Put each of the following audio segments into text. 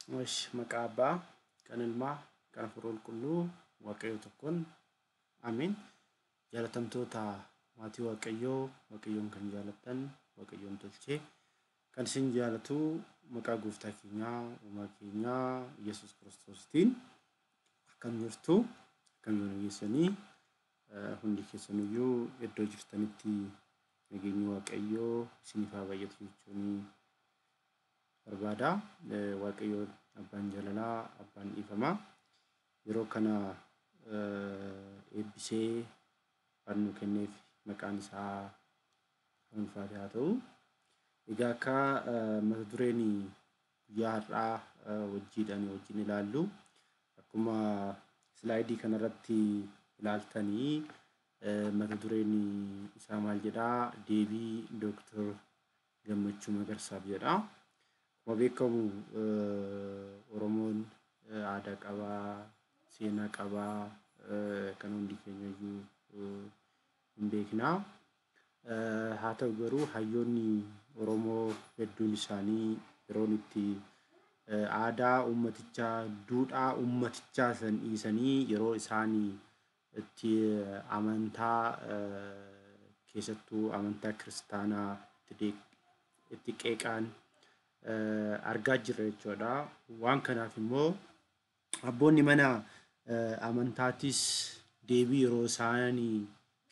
Wash makaba kan ilma kan furul kullu waaqayyo tokkon amin jaalatamtoota maatii waaqayyoon kan jaalatan waaqayyoon tolchee kan isin jaalatu maqaa gooftaa keenyaa uumaa keenyaa Yesuus Kiristoositiin akkam jirtu akkam yoo nageessanii hundi keessaniyyuu iddoo jirtanitti nageenyi waaqayyoo isiniif haa baay'atu jechuun barbaada waaqayyoon abbaan jaalalaa abbaan dhiifamaa yeroo kana eebbisee fannu kenneef maqaan isaa ulfaatee haa ta'u. Egaa akka mata dureen guyyaa har'aa wajjin ilaallu akkuma slaayidii kanarratti ilaaltanii mata dureen isaa maal jedhaa deebii Dooktar Gammachuu Magarsaaf jedhaa. Akkuma beekamu Oromoon aadaa qabaa, seenaa qabaa, kan hundi keenyayyuu hin beeknaa. Haa ta'u garuu hayyoonni Oromoo hedduun isaanii yeroon itti aadaa uummatichaa, duudhaa uummatichaa san dhiisanii yeroo isaan itti amantaa keessattuu amantaa kiristaanaa itti qeeqan argaa jirra jechuudha. Waan kanaaf immoo abboonni mana amantaatis deebii yeroo isaan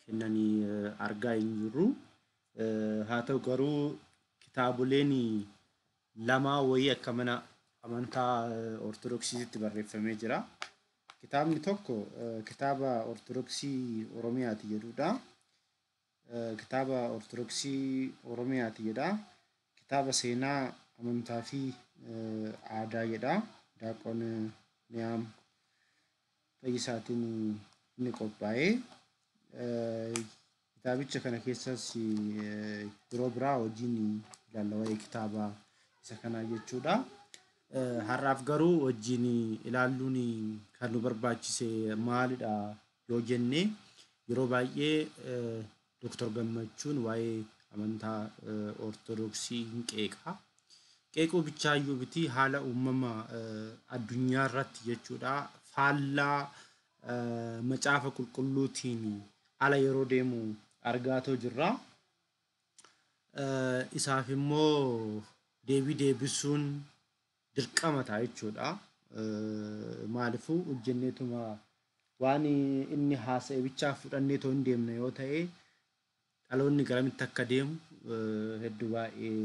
kennanii argaa hin jirru. Haa ta'u garuu kitaaboleen lama wayii akka mana amantaa Ortodoksiitti barreeffamee jira. Kitaabni tokko kitaaba Ortodoksii Oromiyaati jedhudha. Kitaaba Ortodoksii Oromiyaati jedha. Kitaaba seenaa amantaa fi aadaa jedha. Daaqon Niyaam Fayyisaatiin inni qophaa'ee. Kitaabicha kana keessas yeroo biraa wajjin ilaalla waa'ee kitaaba isa kanaa jechuudha. Har'aaf garuu wajjin ilaalluun kan nu barbaachise maalidha yoo jenne yeroo baay'ee Dooktar Gammachuun waa'ee amantaa Ortodoksii hin qeeqa. Qeequu bichaayyuu biti haala uumama addunyaa irratti jechuudha. Faallaa macaafa qulqulluutiin ala yeroo deemu argaatoo jirra. Isaaf immoo deebii deebisuun dirqama ta'a jechuudha. Maaliifuu hojjenneetuma waan inni haasa'e bichaa fudhannee too hin deemne yoo ta'e dhaloonni garamitti akka deemu hedduu baay'ee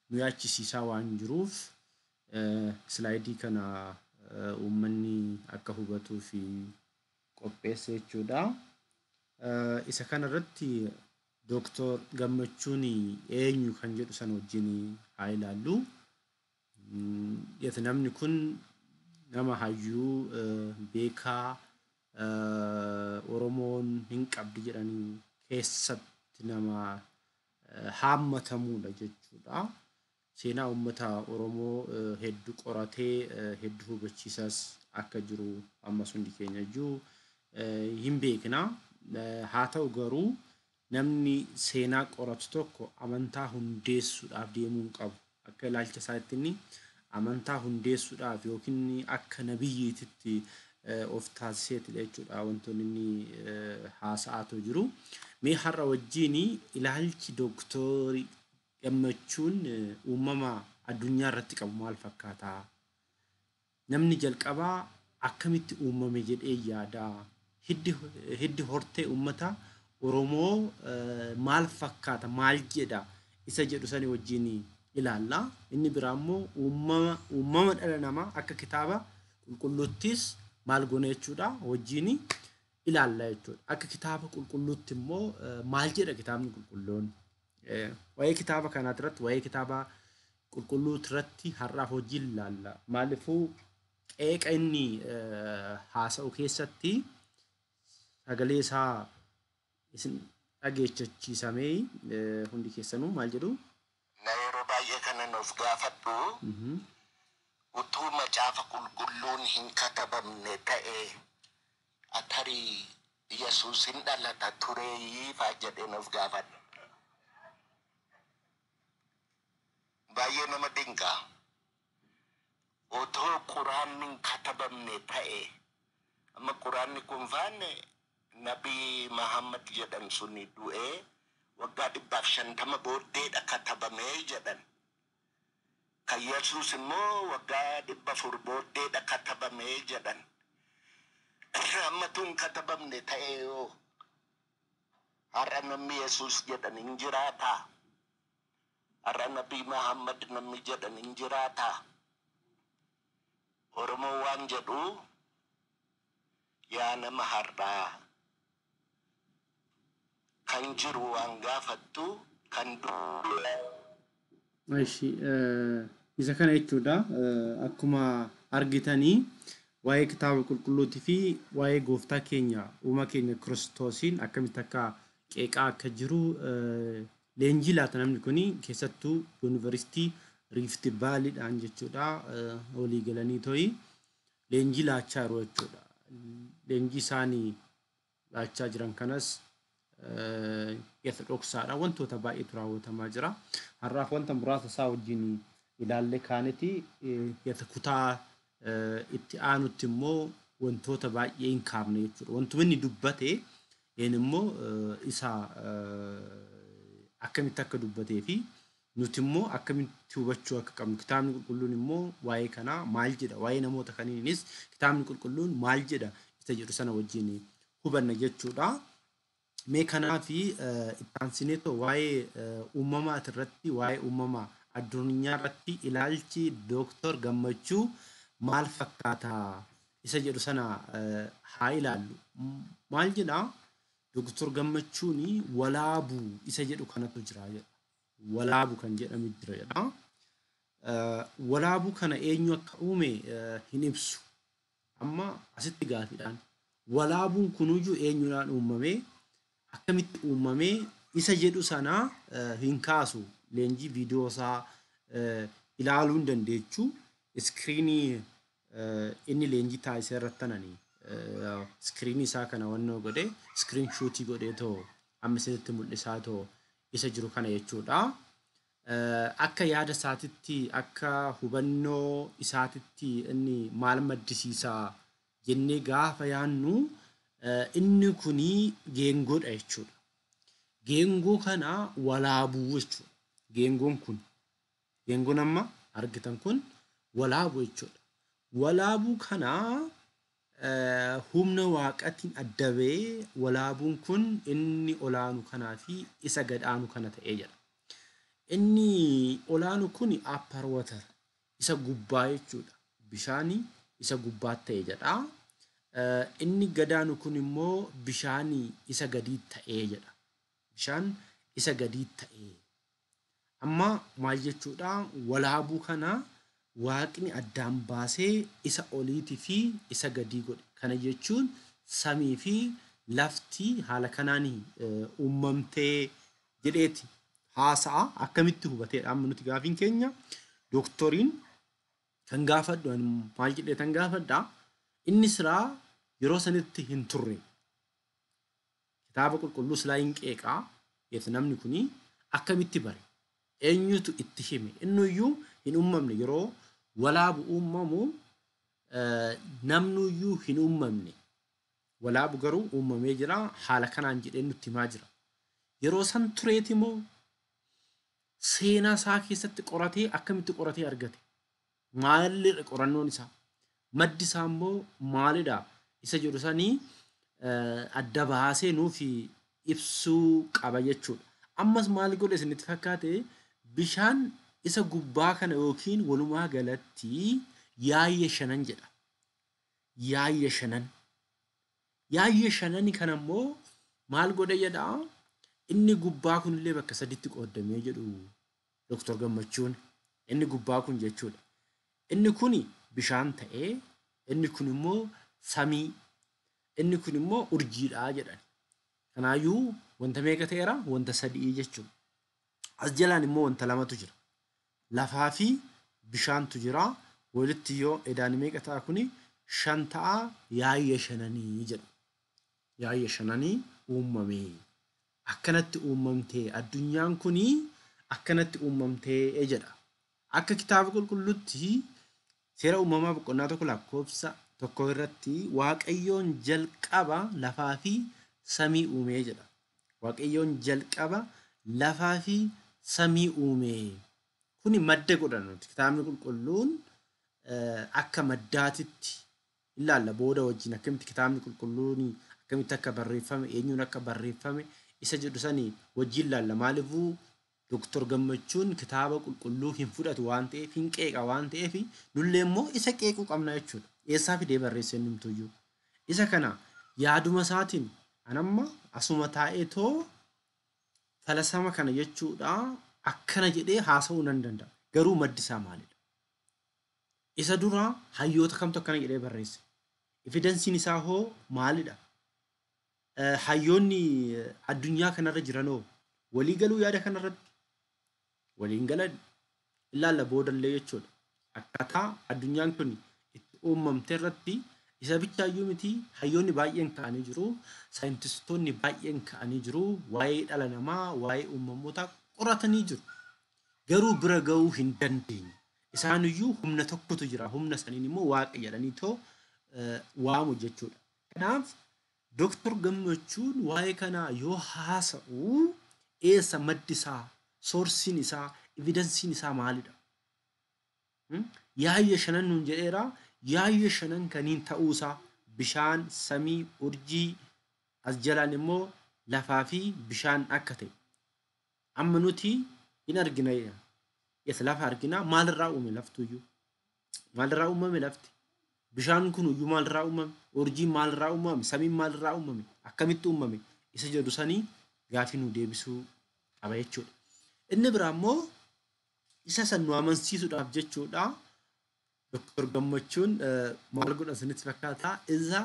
nu yaachisiisaa waan jiruuf slaayidii kana uummanni akka hubatuu fi qopheesse jechuudha. Isa kanarratti Dooktar Gammachuun eenyu kan jedhu san wajjin haa ilaallu. Namni kun nama hayyuu beekaa Oromoon hin qabdi jedhanii keessatti nama haammatamudha jechuudha. Seenaa uummata Oromoo hedduu qoratee hedduu hubachiisas akka jiru ammas hundi keenyayyuu hin beekna. Haa ta'u garuu namni seenaa qoratu tokko amantaa hundeessuudhaaf deemuu hin qabu. Akka ilaalcha isaatti amantaa hundeessuudhaaf yookiin akka nabiyyiititti of taasiseetidha jechuudha wantoonni inni haasa'aa jiru. Mee har'a wajjin ilaalchi Dooktar Gammachuun uumama addunyaa irratti qabu maal fakkaata? Namni jalqabaa akkamitti uumame jedhee yaada? Hiddi hortee uummata Oromoo maal fakkaata? Maal jedha? Isa jedhu sani wajjin ilaalla. Inni biraa immoo uumama dhala namaa akka kitaaba qulqulluuttis maal goona jechuudha wajjin ilaalla jechuudha. Akka kitaaba qulqulluutti immoo maal jedha kitaabni qulqulluun? Waa'ee kitaaba kanaa irratti waa'ee kitaaba qulqulluu irratti har'aaf wajjin ilaalla. Maaliifuu qeeqa inni haasa'u keessatti sagalee isaa isin dhageechachiisamee hundi keessanuu maal jedhu? Na yeroo baay'ee kana nuuf gaafadhu utuu macaafa qulqulluun hin katabamne ta'e atarii Yesuus hin dhalata turee faa jedhee nuuf gaafadhu. Baay'ee nama dinqa. otoo quraanni hin katabamne ta'e amma quraanni kun faanne nabii Muhammad jedhan suni du'ee waggaa 150 booddeedha katabamee jedhan. Kan Yesuus immoo waggaa 400 booddeedha katabamee jedhan. Amma tun katabamne ta'e yoo har'a namni Yesuus jedhan hin jiraata. Har'a nabii Muhammad namni jedhan hin jiraata. Oromoo waan jedhu yaa nama har'aa kan jiru waan gaafattu kan du'e. Ishi isa kana jechuudha. Akkuma argitanii waa'ee kitaaba qulqulluutii fi waa'ee gooftaa keenya uuma keenya Kiristoosiin akkamitti akka qeeqaa akka jiru leenjii laata namni kuni keessattuu yuunivarsiitii Rift Valley'dhaan jechuudha. Walii galanii to'i leenjii laachaa jiru jechuudha. Leenjii isaanii laachaa jiran kanas ortodoksaadha. Wantoota baay'eetu raawwatamaa jira. Har'aaf wanta muraasa isaa wajjin ilaallee kaaniti kutaa itti aanutti immoo wantoota baay'ee hin kaafne jechuudha. Wantuma inni dubbate immoo isa akkamitti akka dubbatee fi nuti immoo akkamitti hubachuu akka qabnu. Kitaabni qulqulluun immoo waa'ee kanaa maal jedha, waa'ee namoota kaniinis kitaabni qulqulluun maal jedha isa jedhu sana wajjin hubanna jechuudha. Mee kanaa fi ittaansineetoo waa'ee uumamaa irratti waa'ee uumamaa addunyaa irratti ilaalchi Dooktor Gammachuu maal fakkaata isa jedhu sana haa ilaallu. Maal jedhaa Dooktor Gammachuun walaabuu isa jedhu kanatu jira jedha. Walaabuu kan jedhamu jira jedha. Walaabuu kana eenyu akka uume hin ibsu. Amma asitti gaafiidhaan walaabuun kunuyyuu eenyudhaan uumamee akkamitti uumamee isa jedhu sana hin kaasu. Leenjii viidiyoo isaa ilaaluu hin dandeechu. Iskiriinii inni leenjii taasisee irrattananii iskiriinii isaa kana wannoo godhee iskiriin shuutii godhee too amma isinitti mul'isaa too isa jiru kana jechuudha. Akka yaada isaatitti akka hubannoo isaatitti inni maal maddisiisaa jennee gaafa yaannu inni kunii geengoodha jechuudha. Geengoo kana walaabuu jechuudha. Geengoon amma argitan kun walaabuu jechuudha. Walaabuu kana humna waaqatiin adda ba'ee walaabuun kun inni olaanu kanaa fi isa gadaanu kana ta'ee jedha. Inni olaanu kun upper water isa gubbaa jechuudha. Bishaanii isa gubbaa ta'ee jedha. Inni gadaanu kun immoo bishaanii isa gadii ta'ee jedha. Bishaan isa gadii ta'ee. Amma maal jechuudha walaabuu kana waaqni addaan baasee isa oliitii fi isa gadii godhe. Kana jechuun samii fi lafti haala kanaan uumamtee jedheeti haasa'a. Akkamitti hubateedha amma nuti gaafiin keenya dooktoriin kan gaafadhu maal jedhee tan gaafadha. Inni siraa yeroo sanitti hin turre. Kitaaba qulqulluu silaa hin qeeqaa. Namni kuni akkamitti bare? Eenyutu itti hime? Innuyyuu hin uumamne yeroo walaabu uumamu namnuyyuu hin uumamne. Walaabu garuu uumamee jira. Haala kanaan jedhee nutti himaa jira. Yeroo san tureeti moo seenaa isaa keessatti qoratee akkamitti qoratee argate? Maalidha qorannoon isaa? Maddi isaa immoo maalidha? Isa jedhu sanii adda baasee nuuf ibsuu qaba jechuudha. Ammas maal godhe isinitti fakkaate bishaan isa gubbaa kana yookiin walumaa galatti yaayya shanan jedha. Yaayya shanan. Yaayya shanani kana immoo maal godhe jedha? Inni gubbaa kunillee bakka saditti qoodamee jedhu Dooktor Gammachuun. Inni gubbaa kun jechuudha. Inni kun bishaan ta'ee, inni kun immoo samii, inni kun immoo urjiidhaa jedhan. Kanaayyuu wanta meeqa ta'eera? Wanta sadii jechuudha. As jalaan immoo wanta lamatu jira. Lafaa fi bishaantu jira. Walitti yoo edaan meeqa ta'a kuni? 5 ta'a. Yaayya shananii jedhu. Yaayya shananii uumamee. Akkanatti uumamtee addunyaan kuni akkanatti uumamtee jedha. Akka kitaaba qulqulluutti seera uumamaa boqonnaa tokko lakkoofsa tokko irratti waaqayyoon jalqaba lafaa fi samii uumee jedha. Waaqayyoon jalqaba lafaa fi samii uumee. Kuni madda godhannuti. Kitaabni qulqulluun akka maddaatitti ilaalla booda wajjin akkamitti kitaabni qulqulluun akkamitti akka barreeffame eenyuun akka barreeffame isa jedhu sanii wajjin ilaalla. Maaliifuu Dooktor Gammachuun kitaaba qulqulluu hin fudhatu waan ta'eef hin qeeqa waan ta'eef nullee immoo isa qeequu qabna jechuudha. Eessaa fidee barreessee numtuyyuu. Isa kana yaaduma isaatiin anamma asuma taa'ee too falasama kana jechuudha akkana jedhee haasa'uu nan danda'a. Garuu maddi isaa maalidha? Isa dura hayyoota kamtu akkana jedhee barreesse? Evidensiin isaa hoo maalidha? Hayyoonni addunyaa kanarra jiranoo walii galuu yaada kanarratti waliin galan ilaalla boodallee jechuudha. Akkaataa addunyaan kun itti uumamte irratti isa bichaayyuu miti hayyoonni baay'een ka'anii jiru. Saayintistoonni baay'een ka'anii jiru. Waa'ee dhala namaa, waa'ee uumamootaa qoratanii jiru. Garuu bira ga'uu hin dandeenye. Isaaniyyuu humna tokkotu jira. Humna saniin immoo waaqa jedhanii too waamu jechuudha. Kanaaf Dooktor Gammachuun waa'ee kanaa yoo haasa'u eessa maddi isaa, soorsiin isaa, evidensiin isaa maalidha? Yaayya shanan nuun jedheera. Yaayya shanan kaniin ta'uusaa bishaan, samii, urjii as jalaan immoo lafaa fi bishaan akka ta'e. Amma nuti hin argina. Isa lafa argina. Maalirraa uume laftuyyuu? Maalirraa uumame lafti? Bishaan kun iyyuu maalirraa uumame? Urjiin maalirraa uumame? Samiin maalirraa uumame? Akkamitti uumame? Isa jedhu sanii gaafii nu deebisuu qaba jechuudha. Inni biraa immoo isa san nu amansiisuudhaaf jechuudha. Dooktor Gammachuun maal godha isinitti fakkaata? Isa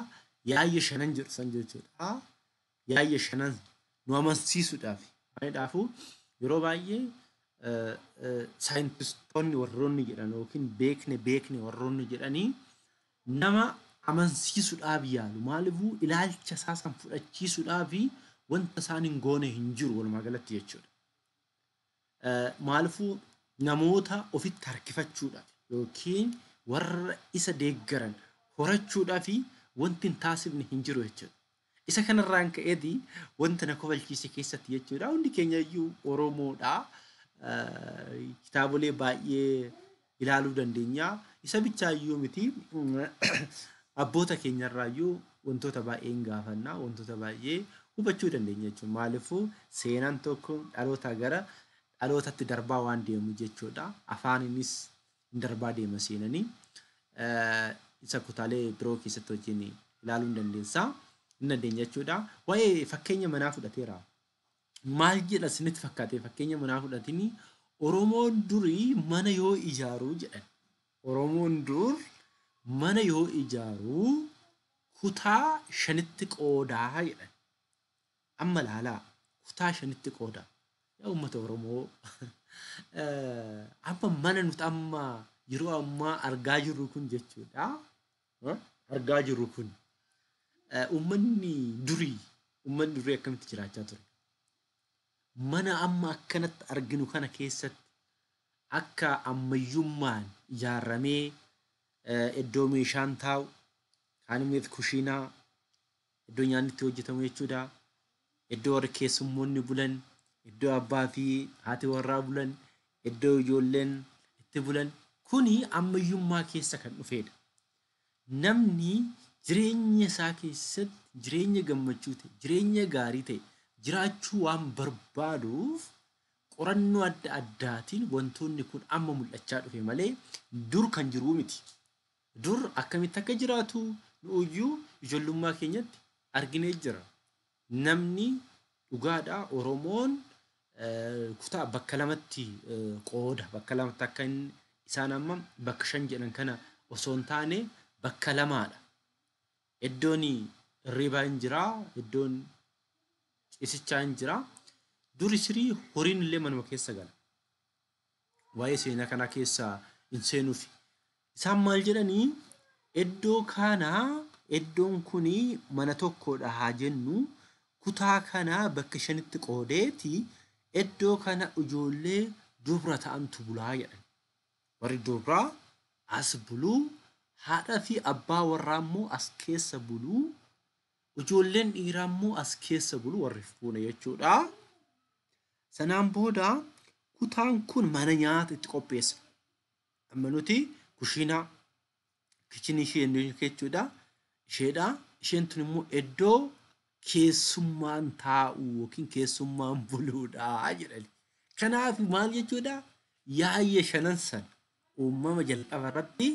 yaayya shanan jedhu san jechuudha. Yaayya shanan nu amansiisuudhaaf. Maaliidhaafuu yeroo baay'ee saayintistoonni warroonni jedhan yookiin beekne warroonni jedhanii nama amansiisuudhaaf yaalu. Maaliifuu ilaalcha isaa san fudhachiisuudhaaf wanta isaan hin goone hin jiru walumaa galatti jechuudha. Maaliifuu namoota ofitti harkifachuudhaaf yookiin warra isa deeggaran horachuudhaaf wanti hin taasifne hin jiru jechuudha. Isa kanarraan ka'eeti wanta na kofalchiise keessatti jechuudha. Hundi keenya iyyuu Oromoodha. Kitaabolee baay'ee ilaaluu dandeenya. Isa bichaayyuu miti abboota keenyarraayyuu wantoota baay'een gaafanna. Wantoota baay'ee hubachuu dandeenya jechuudha. Maaliifuu seenaan tokko dhaloota gara dhalootatti darbaa waan deemu jechuudha. Afaaninis hin darbaa deema seenanii. Isa kutaalee biroo keessatti wajjin ilaaluu hin dandeessaa. Hin dandeenya jechuudha. Waa'ee fakkeenya manaa fudhateera. Maal jedha isinitti fakkaatee fakkeenya manaa fudhatini? Oromoon durii mana yoo ijaaru jedhan. Oromoon dur mana yoo ijaaru kutaa shanitti qoodaa jedhan. Amma laalaa kutaa shanitti qoodaa. Yaa uummata Oromoo amma mana nuti amma yeroo ammaa argaa jirru kun jechuudha. Argaa jirru kun uummanni durii akkamitti jiraachaa ture? Mana amma akkanatti arginu kana keessatti akka ammayyummaan ijaarramee iddoo meeshaan taa'u, kaan immoo kushiinaa, iddoo nyaanni itti hojjetamu jechuudha. Iddoo warri keessummoonni bulan, iddoo abbaa fi haati warraa bulan, iddoo ijoolleen itti bulan. Kuni ammayyummaa keessa kan dhufedha. Namni jireenya isaa keessatti jireenya gammachuu ta'e, jireenya gaarii ta'e jiraachuu waan barbaaduuf qorannoo adda addaatiin wantoonni kun amma mul'achaa dhufe malee dur kan jiru miti. Dur akkamitti akka jiraatu nuuyyuu ijoollummaa keenyatti arginee jira. Namni dhugaadhaa Oromoon kutaa bakka lamatti qooda. Bakka lamatti akka isaan amma bakka shan jedhan kana osoo hin taane bakka lamaadha. Iddoon hirribaa hin jiraa, iddoon ciisichaa hin jiraa. Duri sirii horiin illee manuma keessa gala. Waa'ee seenaa kana keessa hin seenuufi. Isaan maal jedhanii iddoo kanaa iddoon kuni mana tokkodha haa jennu kutaa kanaa bakka shanitti qoodeeti iddoo kana ijoollee dubra ta'antu bulaa jedhan. Warri dubraa as buluu, haadhaa fi abbaa warraa immoo as keessa buluu, ijoolleen dhiiraa immoo as keessa buluu warri fuuna jechuudha. Sanaan booda kutaan kun mana nyaata itti qopheessa. Amma nuti kushiinaa kichinii ishee jechuudha. Isheen tun immoo iddoo keessummaan taa'u yookiin keessummaan buluudha jedhani. Kanaaf maal jechuudha? Yaayya shanan san uumama jalqaba irratti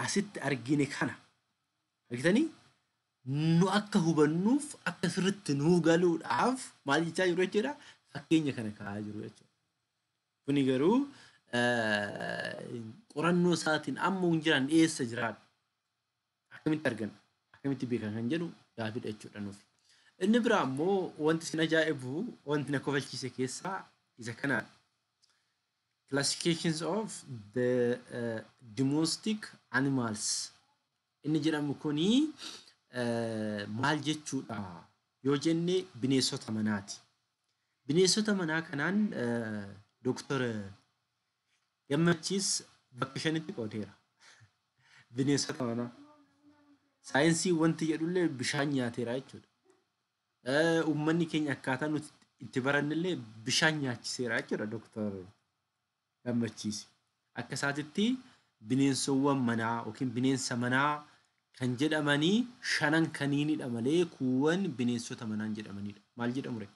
asitti argine kana. Argitanii? Nu akka hubannuuf akka sirriitti nuu galuudhaaf maal jechaa jiru jechuudha? Fakkeenya kana kaa'aa jiru jechuudha. Kuni garuu qorannoo isaatiin amma hin jiran eessa jiraadha? Akkamitti argan? Akkamitti beekan kan jedhu gaaffiidha jechuudha nuuf. Inni biraa immoo wanti isin ajaa'ibu wanti na kofalchiise keessaa isa kanaadha. Classifications of the domestic animals. Inni jedhamu kuni maal jechuudha yoo jenne bineensota manaati. Bineensota manaa kanaan Dr. Gammachiis bakka shanitti qoodeera. Bineensota manaa. Saayinsii wanti jedhullee bishaan nyaateera jechuudha. Uummanni keenya akkaataa nuti itti barannillee bishaan nyaachiseera jechuudha Dr. Gammachiis. Akka isaatitti bineensowwan manaa yookiin bineensa manaa kan jedhamanii shanan kaniinidha malee kuuwwan bineensota manaan jedhamanidha. Maal jedhamu ree?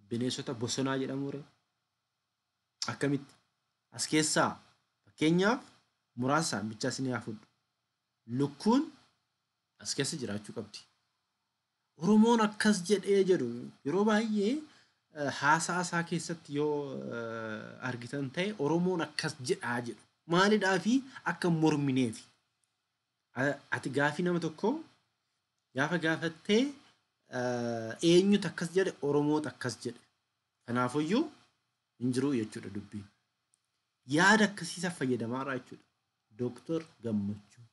Bineensota bosonaa jedhamu ree? Akkamitti? As keessaa fakkeenyaaf muraasaan bichaa isin haa fudhu. Lukkuun as keessa jiraachuu qabdi. Oromoon akkas jedhee jedhu yeroo baay'ee haasaa isaa keessatti yoo argitan ta'e Oromoon akkas jedhaa jedhu. Maalidhaa fi akka mormineefi. Ati gaafii nama tokko gaafa gaafattee eenyutu akkas jedhe Oromoota akkas jedhe. Kanaafuyyuu hin jiru jechuudha dubbiin. Yaada akkasiisa fayyadamaadha jechuudha. Dooktor Gammachuu.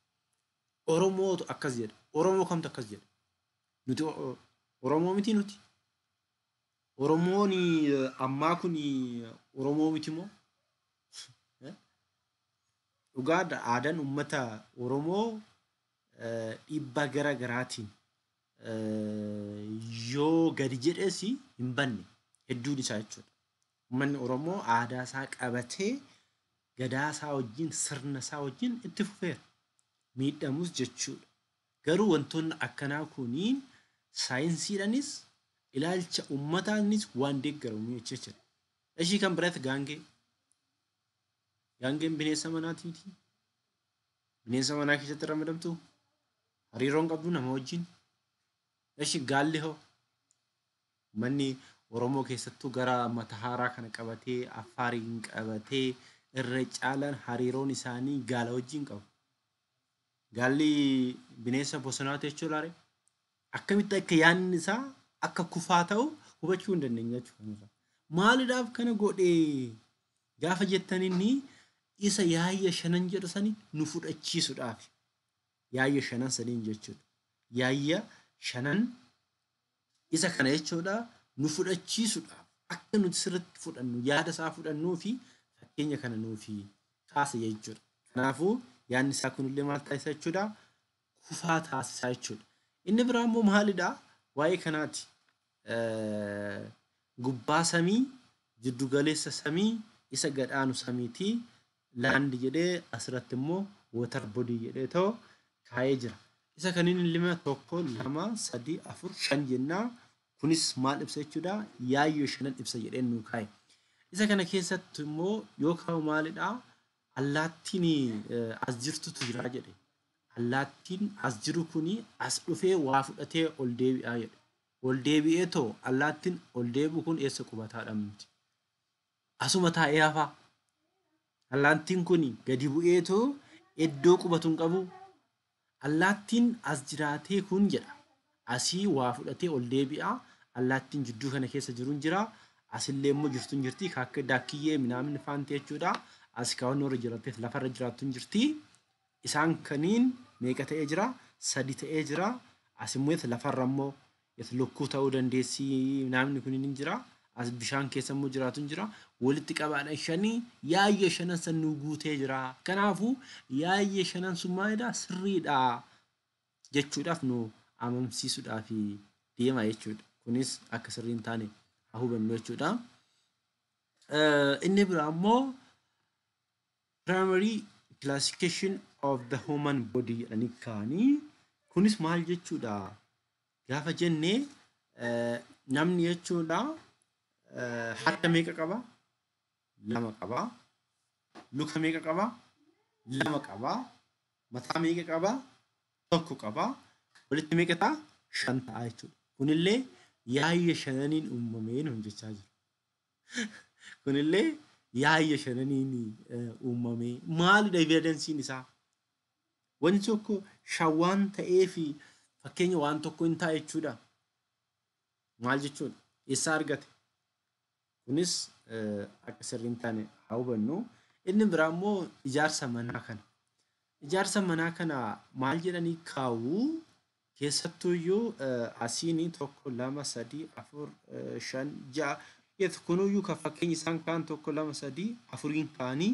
Oromootu akkas jedhe. Oromoo kamtu akkas jedhe? Nuti Oromoo miti nuti. Oromoon ammaa kun Oromoo miti moo? Dhugaadha aadaan uummata Oromoo dhiibbaa gara garaatiin yoo gadi jedhes hin banne hedduun isaa jechuudha. Uummanni Oromoo aadaa isaa qabatee gadaa isaa wajjin sirna isaa wajjin itti fufeera. Miidhamus jechuudha. Garuu wantoonni akkanaa kuniin saayinsiidhaanis ilaalcha uummataanis waan deeggaramu jechuudha. Ishii kan biraatti gaangee. Gaangeen bineensa manaati miti. Bineensa manaa keessatti ramadamtu. Hariiroon qabdu nama wajjin. Ishii gaalli hoo. Manni Oromoo keessattuu gara Matahaaraa kana qabatee Affaariin qabatee irra caalaan hariiroon isaanii gaala wajjin qabu. Gaalli bineensa bosonaati jechuudha. Akkamitti akka yaadni isaa akka kufaa ta'u hubachuu hin dandeenya jechuudha. Maaliidhaaf kana godhee gaafa jettanii isa yaayya shanan jedhu sani nu fudhachiisuudhaaf. Yaayya shanan saniin jechuudha. Yaayya shanan isa kana jechuudha nu fudhachiisuudhaaf. Akka nuti sirriitti fudhannu yaada isaa fudhannuu fi fakkeenya kana nuufi kaasa jechuudha. Kanaafuu yaadni isaa kunillee maal taasisa jechuudha? Kufaa taasisaa jechuudha. Inni biraa immoo maalidhaa? Waa'ee kanaati. Gubbaa samii, jiddu galeessa samii, isa gadhaanu samiitii laandi jedhee asirratti immoo water body jedhee ta'u kaa'ee jira. Isa kaniin lima tokko, lama, sadii, afur, shan jennaa. Kunis maal ibsa jechuudha? Yaayyoo shanan ibsa jedheen nuu kaa'e. Isa kana keessatti immoo yookaan maalidhaa? Allaattiin as jirtutu jira jedhe. Allaattiin as jiru kuni as dhufee waa fudhatee ol deebi'aa jedhe. Ol deebi'ee too allaattiin ol deebi'u kun eessa qubataadha miti. Asuma taa'ee hafaa. Allaattiin kun gadi bu'ee too iddoo qubatu hin qabu. Allaattiin as jiraatee kun jedha. Asii waa fudhatee ol deebi'aa. Allaattiin jidduu kana keessa jiruun jira. Asillee immoo jirtuun jirti. Akka daakiyyee minaamin faanti jechuudha. As kaawwan warra jiraatteef lafarra jiraattuun jirti. Isaan kaniin meeqa ta'ee jira? 3 ta'ee jira. As immoo lafarra immoo lukkuu ta'uu dandeessi namni kun hin jira. as bishaan keessa immoo jiraatu hin jira walitti qabaadhaan shanii yaayya shanan san nu guutee jira kanaafuu yaayya shanan sun maalidha sirriidha jechuudhaaf nu amamsiisuudhaaf deema jechuudha kunis akka sirriin taane haa hubannu jechuudha inni biraa immoo primary classification of the human body jedhanii kaanii kunis maal jechuudha gaafa jennee namni jechuudha harka meeqa qaba lama qaba luka meeqa qaba lama qaba mataa meeqa qaba tokko qaba walitti meeqa ta'a shan ta'a jechuudha kunillee yaayya shananiin uumameen hojjechaa jiru kunillee yaayya shananiin uumamee maalidha evidensiin isaa wanti tokko shawwaan ta'ee fi fakkeenya waan tokko hin ta'a jechuudha maal jechuudha eessaa argate kunis akka sirriin taane haa hubannu inni biraa immoo ijaarsa manaa kana maal jedhanii kaa'u keessattuuyyuu asiin tokko lama sadii afur shan ja'a yetu kunuyyuu kan fakkeenya isaan kaan tokko lama sadii afuriin kaanii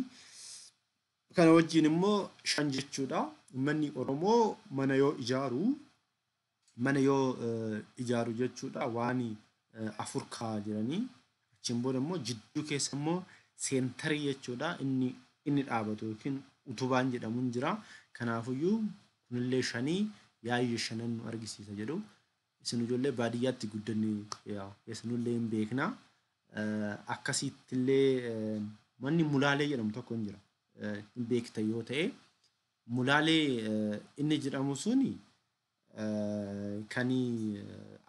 kana wajjin immoo shan jechuudha uummanni Oromoo mana yoo ijaaru jechuudha waan afur kaa jiranii achiin booda immoo jidduu keessa immoo seentarii jechuudha inni dhaabatu yookiin utubaan jedhamuun jira kanaafuyyuu kunillee shanii yaayya shanan nu argisiisa jedhu isin ijoollee baadiyyaatti guddanne isinullee hin beekna akkasittillee manni mulaalee jedhamu tokko hin jira hin beekta yoo ta'e mulaalee inni jedhamu suni kan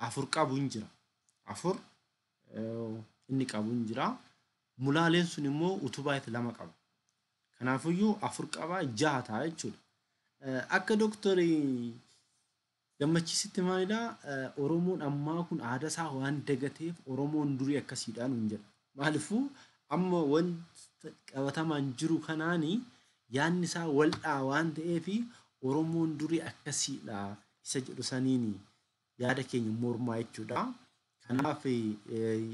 afur qabu hin jira afur inni qabu hin jira mulaaleen sun immoo utubaa itti lama qaba kanaafuyyuu afur qaba jaha ta'a jechuudha akka doktorii gammachiisitti maalidha Oromoon ammaa kun aadaa isaa waan dagateef Oromoon durii akkasiidhaan hin jedha maaliifuu amma wanta qabatamaan jiru kanaani yaanni isaa waldhaa waan ta'eef Oromoon durii akkasiidha isa jedhu saniini yaada keenya mormaa jechuudha kanaaf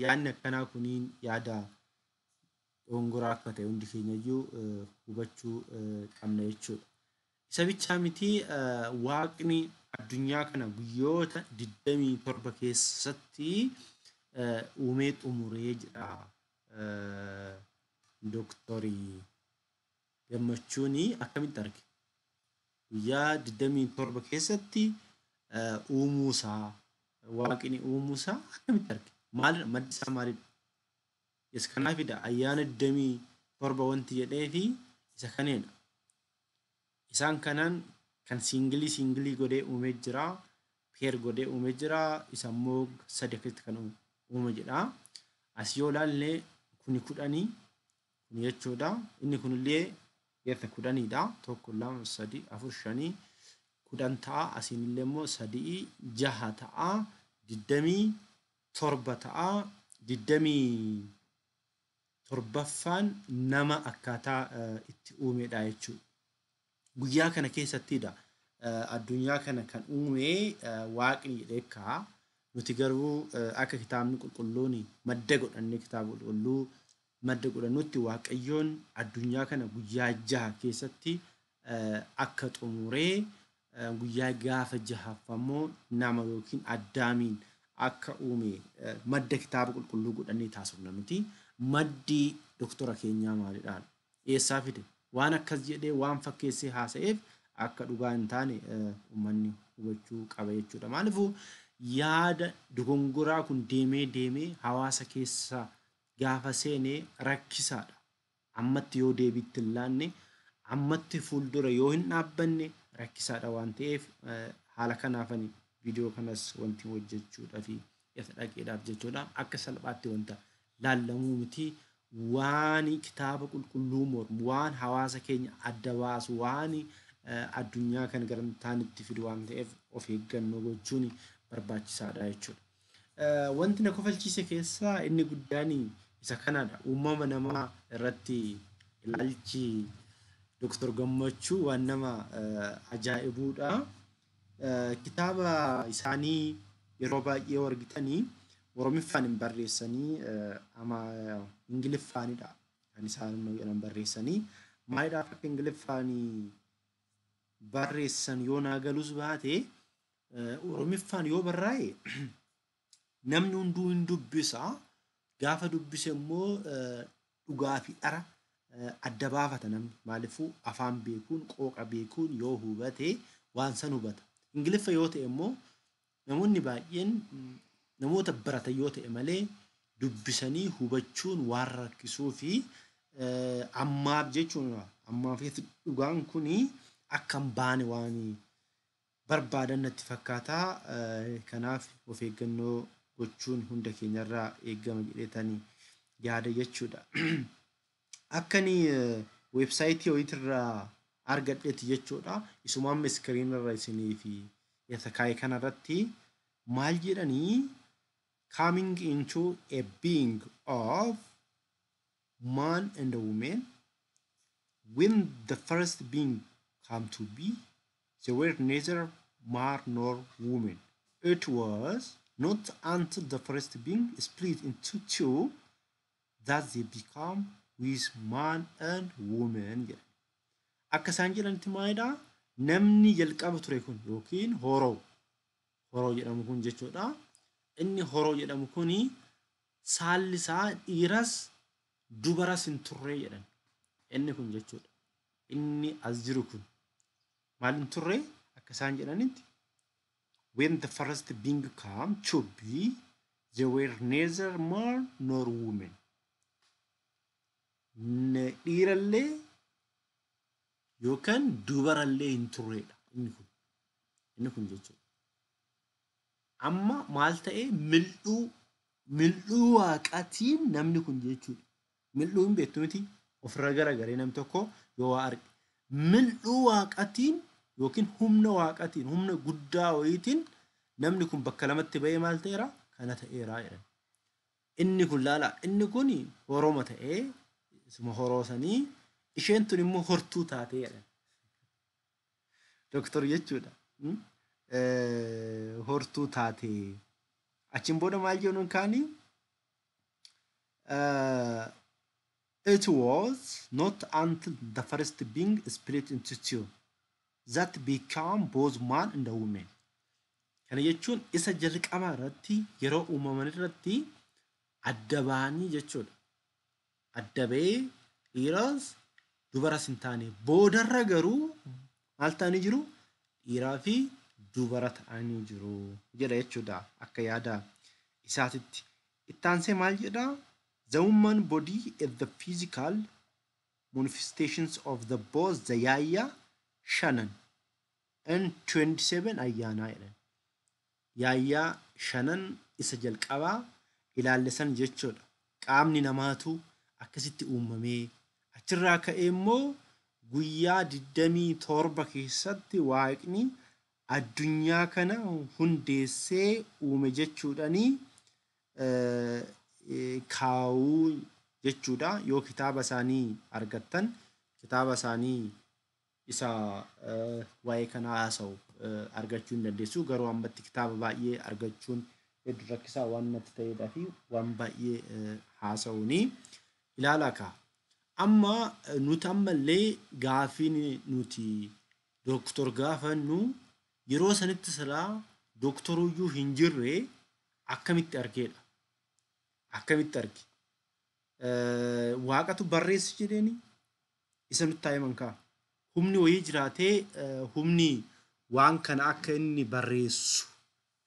yaadni akkanaa kuniin yaada dongoraa akka ta'e hundi keenyayyuu hubachuu qabna jechuudha isa bichaa miti waaqni addunyaa kana guyyoota 27 keessatti uumee xumuree jedha doktorii gammachuun akkamitti arge guyyaa 27 keessatti uumuusaa waaqni uumuusaa akkamitti arge maalidha maddi isaa maalidha is kanaafidha ayyaana 27 wanti jedhee fi isa kaneenidha isaan kanaan kan singilii godhee uumee jira peer godhee uumee jira isa immoo sadii akkasitti kan uume jedha as yoo ilaalle kuni 10 kuni jechuudha inni kunillee yerta 10dha tokko lama sadii afur shanii 10 ta'a asiinillee immoo sadii jaha ta'a 27 ta'a 27ffaan nama akkaataa itti uumedha jechuudha guyyaa kana keessattidha addunyaa kana kan uume waaqni jedhee kaa nuti garuu akka kitaabni qulqulluun madda godhannee kitaaba qulqulluu madda godhannutti waaqayyoon addunyaa kana guyyaa jaha keessatti akka xumuree guyyaa gaafa jahaffammoo nama yookiin addaamiin akka uume madda kitaaba qulqulluu godhannee taasifna nuti maddi doktora keenyaa maalidhaan eessaa fide waan akkas jedhee waan fakkeessee haasa'eef akka dhugaa hin taane uummanni hubachuu qaba jechuudha maaliifuu yaada dogongoraa kun deemee hawaasa keessa gaafa seenee rakkisaadha ammatti yoo deebiitti hin laanne ammatti fuuldura yoo hin dhaabbanne rakkisaadha waan ta'eef haala kanaafani viidiyoo kanas wanti hojjechuudhaa fi ifa dhaqeedhaaf jechuudha akka salphaatti wanta laallamuu miti waan kitaaba qulqulluu mormu waan hawaasa keenya adda baasu waan addunyaa kan garantaanitti fidu waan ta'eef of eeggannoo gochuun barbaachisaadha jechuudha. Wanti na kofalchiise keessaa inni guddaan isa kanadha. Uumama namaa irratti ilaalchi Dr. Gammachuu waan nama ajaa'ibuudha. Kitaaba isaanii yeroo baay'ee argitanii Oromiffaan hin barreessanii ama Ingiliffaanidha kan isaan jedhan barreessanii maaliidhaaf akka Ingiliffaanii barreessan yoo naa galus baate Oromiffaan yoo barraa'e namni hunduu hin dubbisa gaafa dubbise immoo dhugaa fi dhara adda baafata namni maaliifuu afaan beekuun qooqa beekuun yoo hubate waan san hubata. Ingiliffa yoo ta'e immoo namoonni baay'een namoota baratan yoo ta'e malee dubbisanii hubachuun waan rakkisuu fi ammaaf jechuun ammaaf dhugaan kuni akka hin baane waan barbaadan natti fakkaata. Kanaaf of eeggannoo gochuun hunda keenyarraa eeggama jedhetanii yaada jechuudha. Akkani websaayitii ho'iitirraa argadheeti jechuudha. Isumaan iskiriinarra isinii fi yatakaa'e kanarratti maal jedhanii coming into a being of man and a woman when the first being come to be they were neither man nor woman. It was not until the first being split into two that they become with man and woman. Akka isaan jedhanitti maalidha namni jalqaba ture kun yookiin horoo jedhamu kun jechuudha. Inni horoo jedhamu kuni saalli isaa dhiiras dubaras hin turre jedhan. Inni kun jechuudha. Inni as jiru kun maal hin turre akka isaan jedhanitti when the first being come to be they were neither man nor woman. Dhiirallee yookaan dubarallee hin turredha inni kun jechuudha. Amma maal ta'e mil'uu waaqaatiin namni kun jechuudha. Mil'uu hin beektu miti ofirra garagaree namni tokko yoo waa arge mil'uu waaqaatiin yookiin humna waaqaatiin humna guddaa wayiitiin namni kun bakka lamatti ba'ee maal ta'eera kana ta'eera jedhan. Inni kun laala inni kun horoma ta'ee isuma horoosanii isheen tun immoo hortuu taatee jedhan. Doktor jechuudha. Hortuu taatee achiin booda maal jedhuun kaanii it was not until the first being split into two that became both man and woman. Kana jechuun isa jalqabaa irratti yeroo uumaman irratti adda ba'anii jechuudha. Adda ba'ee dhiiras dubaras hin taane boodarra garuu maal ta'anii jiru dhiiraa fi dubara ta'anii jiru jedha jechuudha akka yaada isaatitti. Ittaansee maal jedha the woman body is the physical manifestations of the both the Yaya Shanan and 27 ayyaanaa jedhan. Yaayyaa shanan isa jalqabaa ilaallisan jechuudha. Qaamni namaatu akkasitti uumamee achirraa ka'ee immoo guyyaa 27 keessatti waaqni addunyaa kana hundeessee uume jechuudhanii kaawuu jechuudha. Yoo kitaaba isaanii argattan kitaaba isaanii isa waa'ee kana haasa'u argachuu hin dandeessu. Garuu ammatti kitaaba baay'ee argachuun hedduu rakkisaa waan natti ta'eedhaa fi waan baay'ee haasa'uuni ilaalaa ka'a. Amma nuti ammallee gaafiin nuti doktor gaafannu yeroo sanitti silaa doktoroyyuu hin jirre akkamitti argeedha. Akkamitti arge waaqatu barreessi jedheeni isa nutti himan ka'a. Humni wayii jiraatee humni waan kana akka inni barreessu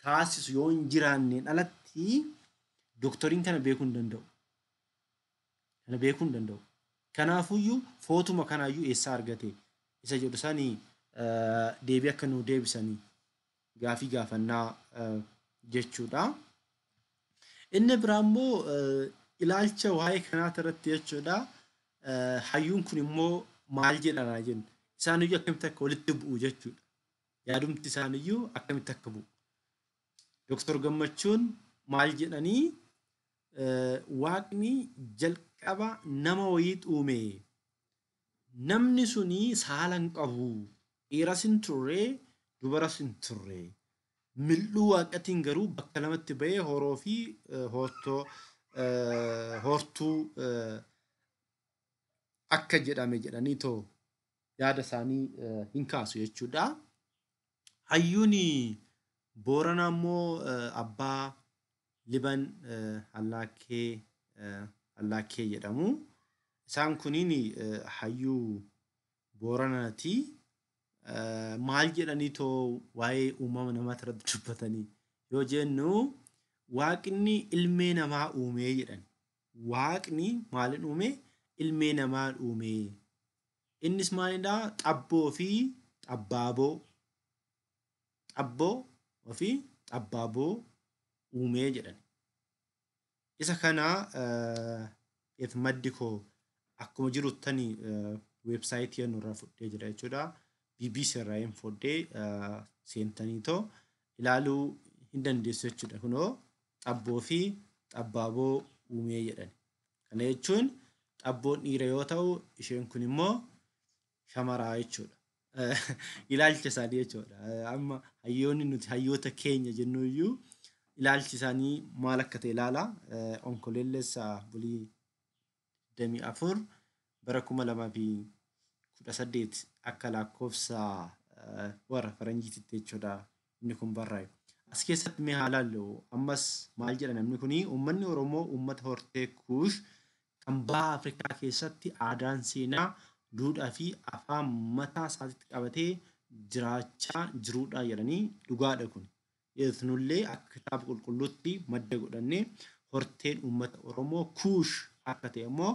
taasisu yoo hin jiraanneen alatti doktoriin kana beekuu hin danda'u. Kana beekuu hin danda'u. Kanaafuyyuu footuma kanaayyuu eessaa argate isa jedhu sanii deebii akka nu deebisanii gaafii gaafannaa jechuudha. Inni biraa immoo ilaalcha waa'ee kanaa irratti jechuudha. Hayyuun kun immoo maal jedhanaa jenna. Isaaniyyuu akkamitti akka walitti bu'u jechuudha. Yaadumti isaaniyyuu akkamitti akka bu'u. Doktor Gammachuun maal jedhanii waaqni jalqaba nama wayii uume. Namni suni saala hin qabu. Dhiiras hin turre, dubaras hin turre. mil'uu waaqatiin garuu bakka lamatti bahee horoo fi hortuu akka jedhame jedhanii too yaada isaanii hin kaasu jechuudha. Hayyuun Booranaa immoo abbaa Liban Allaakkee jedhamu. Isaan kuniin hayyuu Booranaati. Maal jedhanii too waa'ee uumama namaatti irratti dubbatanii yoo jennu waaqni ilmee namaa uumee jedhan. Waaqni maalin uume? Ilmee namaa uume. Innis maalidhaa? Xabboo fi xabbaaboo. Xabboo fi xabbaaboo uumee jedhan. Isa kana maddi koo akkuma jiruttani weebsaayitii nurraa fudhee jira jechuudha. BBC irraa hin fudhee seentanii too ilaaluu hin dandeessu jechuudha. Kunoo xabboo fi xabbaaboo uumee jedhan. Kana jechuun xabboon dhiira yoo ta'u isheen kun immoo shamaraa jechuudha. Ilaalcha isaanii jechuudha. Amma hayyoonni nuti hayyoota keenya jennuyyuu ilaalchi isaanii maal akka ta'e ilaala. Onkoleessa bulii 24 bara 2018 akka lakkoofsa warra faranjiitti jechuudha inni kun barraa'e. As keessatti mee haalaallu ammas maal jedha namni kuni uummanni Oromoo uummata hortee kuush kan baha Afrikaa keessatti aadaan seenaa duudhaa fi afaan mataa isaatti qabatee jiraachaa jiruudha jedhanii dhugaadha kun. Yeesnullee akka kitaaba qulqulluutti madda godhannee horteen uummata Oromoo kuush akka ta'e immoo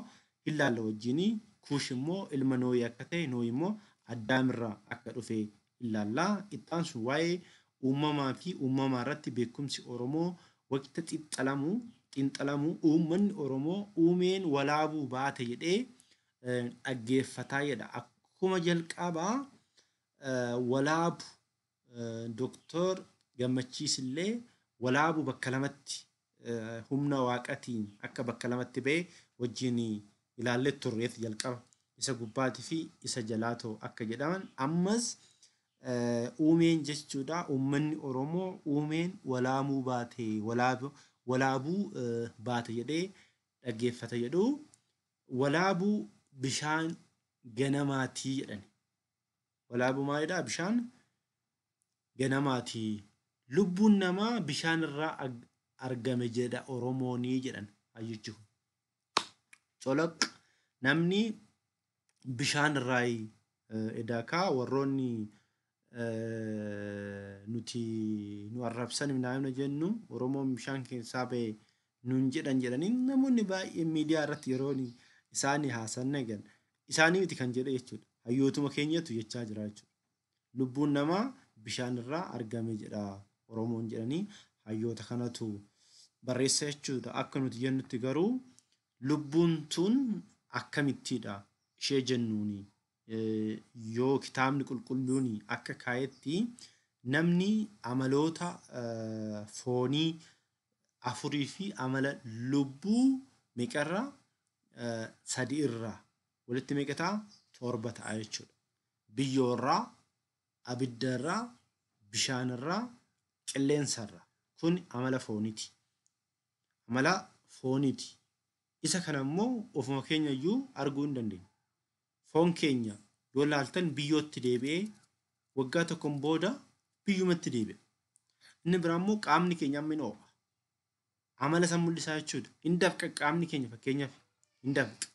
ilaalla wajjinii. Kuush immoo ilma Nooyi akka ta'e Nooyi immoo Addaamirraa akka dhufe ilaalla. Ixaan sun waa'ee uumamaa fi uumamaa irratti beekumsi Oromoo waqtii xiinxalamu uummanni Oromoo uumeen walaabuu baate jedhee dhaggeeffataa jedha. Akkuma jalqabaa walaabu Dooktor Gammachiisillee walaabu bakka lamatti humna waaqatiin akka bakka lamatti ba'e wajjin ilaallee turreef jalqaba. Isa gubbaatii fi isa jalaatoo akka jedhaman ammas uumeen jechuudha. Uummanni Oromoo uumeen walaabuu baate jedhee dhaggeeffata jedhu. Walaabuu bishaan ganamaatii jedhan. Walaabuu maalidhaa? Bishaan ganamaatii. Lubbuun namaa bishaan irraa argame jedha Oromoonii jedhan hayyichi kun. Coloq namni bishaan irraa edaakaa warroonni nu arrabsan naamna jennu Oromoon bishaan keessaa ba'e nuun jedhanii namoonni baay'een miidiyaa irratti yeroo isaanii haasan eegan isaanii miti kan jedhe jechuudha. Hayyootuma keenyatu jechaa jira jechuudha. Lubbuun namaa bishaan irraa argame jedha Oromoon jedhanii hayyoota kanatu barreessa jechuudha. Akka nuti jennutti garuu lubbuun tun akkamittiidha ishee jennuuni yoo kitaabni qulqulluun akka kaayetti namni amaloota foonii afurii fi amala lubbuu meeqarraa sadii irraa walitti meeqataa 7 ta'a jechuudha. Biyyoorraa, abiddarraa, bishaanirraa, qilleensarraa kun amala fooniiti. Amala fooniiti. Isa kana immoo ofuma keenya iyyuu arguu hin dandeenyu. Foon keenya yoo laaltan biyyootti deebi'ee waggaa tokkoon booda biyyumatti deebi'a. Inni biraa immoo qaamni keenya amma hin oo'a. Amala san mul'isaa jechuudha. Hin dafqa qaamni keenya fakkeenyaaf hin dafqa.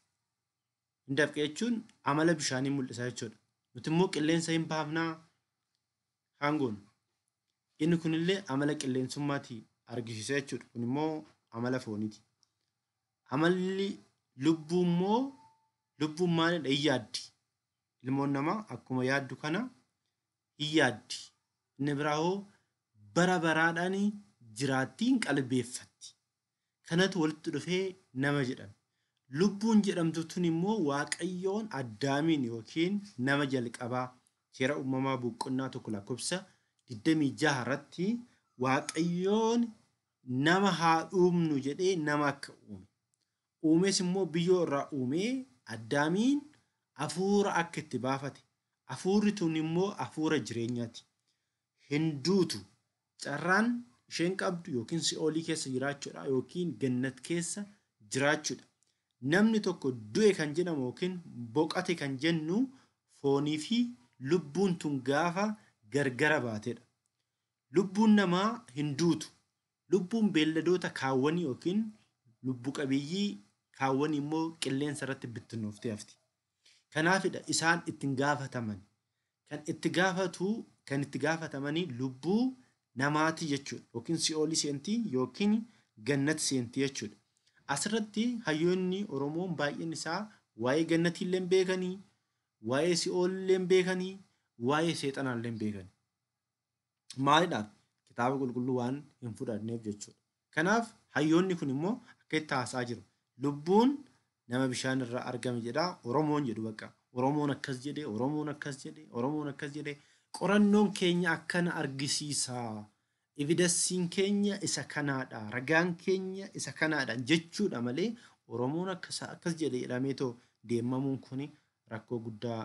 Hin dafqa jechuun amala bishaanii mul'isaa jechuudha. Nuti immoo qilleensa hin baafnaa hangoon. Inni kunillee amala qilleensummaatii argisiisa jechuudha. Kun immoo amala fooniiti. Amalli lubbuu immoo lubbuun maalidha? Hin yaaddi. Ilmoon namaa akkuma yaaddu kana hin yaaddi. Inni biraa hoo bara baraadhaan jiraattiin qalbeeffatti. Kanatu walitti dhufee nama jedhama. Lubbuun jedhamtu tun immoo Waaqayyoon Addaamiin yookiin nama jalqabaa seera uumamaa boqonnaa 1 lakkoofsa 26 irratti Waaqayyoon nama haa uumnu jedhee nama akka uume. Uumes immoo biyyoo irraa uumee Addaamiin hafuura akka itti baafate. Hafuurri tun immoo hafuura jireenyaati. Hin duutu carraan isheen qabdu yookiin si'oolii keessa jiraachuudha yookiin gannat keessa jiraachuudha. Namni tokko du'e kan jedhamu yookiin boqate kan jennu foonii fi lubbuun tun gaafa gargara baatedha. Lubbuun namaa hin duutu. Lubbuun beelladoota kaawwanii yookiin lubbu qabeeyyii kaawwanii immoo qilleensa irratti bittinnooftee hafti. Kanaafidha isaan ittiin gaafataman. Kan itti gaafatamanii lubbuu namaati jechuudha. Yookiin si'oolii seentii yookiin gannati seentii jechuudha. Asirratti hayyoonni Oromoon baay'een isaa waa'ee gannatii illee beekanii, waa'ee si'oolii illee beekanii, waa'ee seexanaa illee beekanii. Maalidhaaf? Kitaaba qulqulluu waan hin fudhanneef jechuudha. Kanaaf hayyoonni kun immoo akka itti haasaa jiru. Lubbuun nama bishaan irraa argame jedha. Oromoon jedhu bakka. Oromoon akkas jedhee, Oromoon akkas jedhee, Oromoon akkas jedhee. Qorannoon keenya akkana argisiisa. Evidensiin keenya isa kanaadha. Ragaan keenya isa kanaadha jechuudha malee Oromoon akkas jedhee jedhameetoo deemamuun kun rakkoo guddaa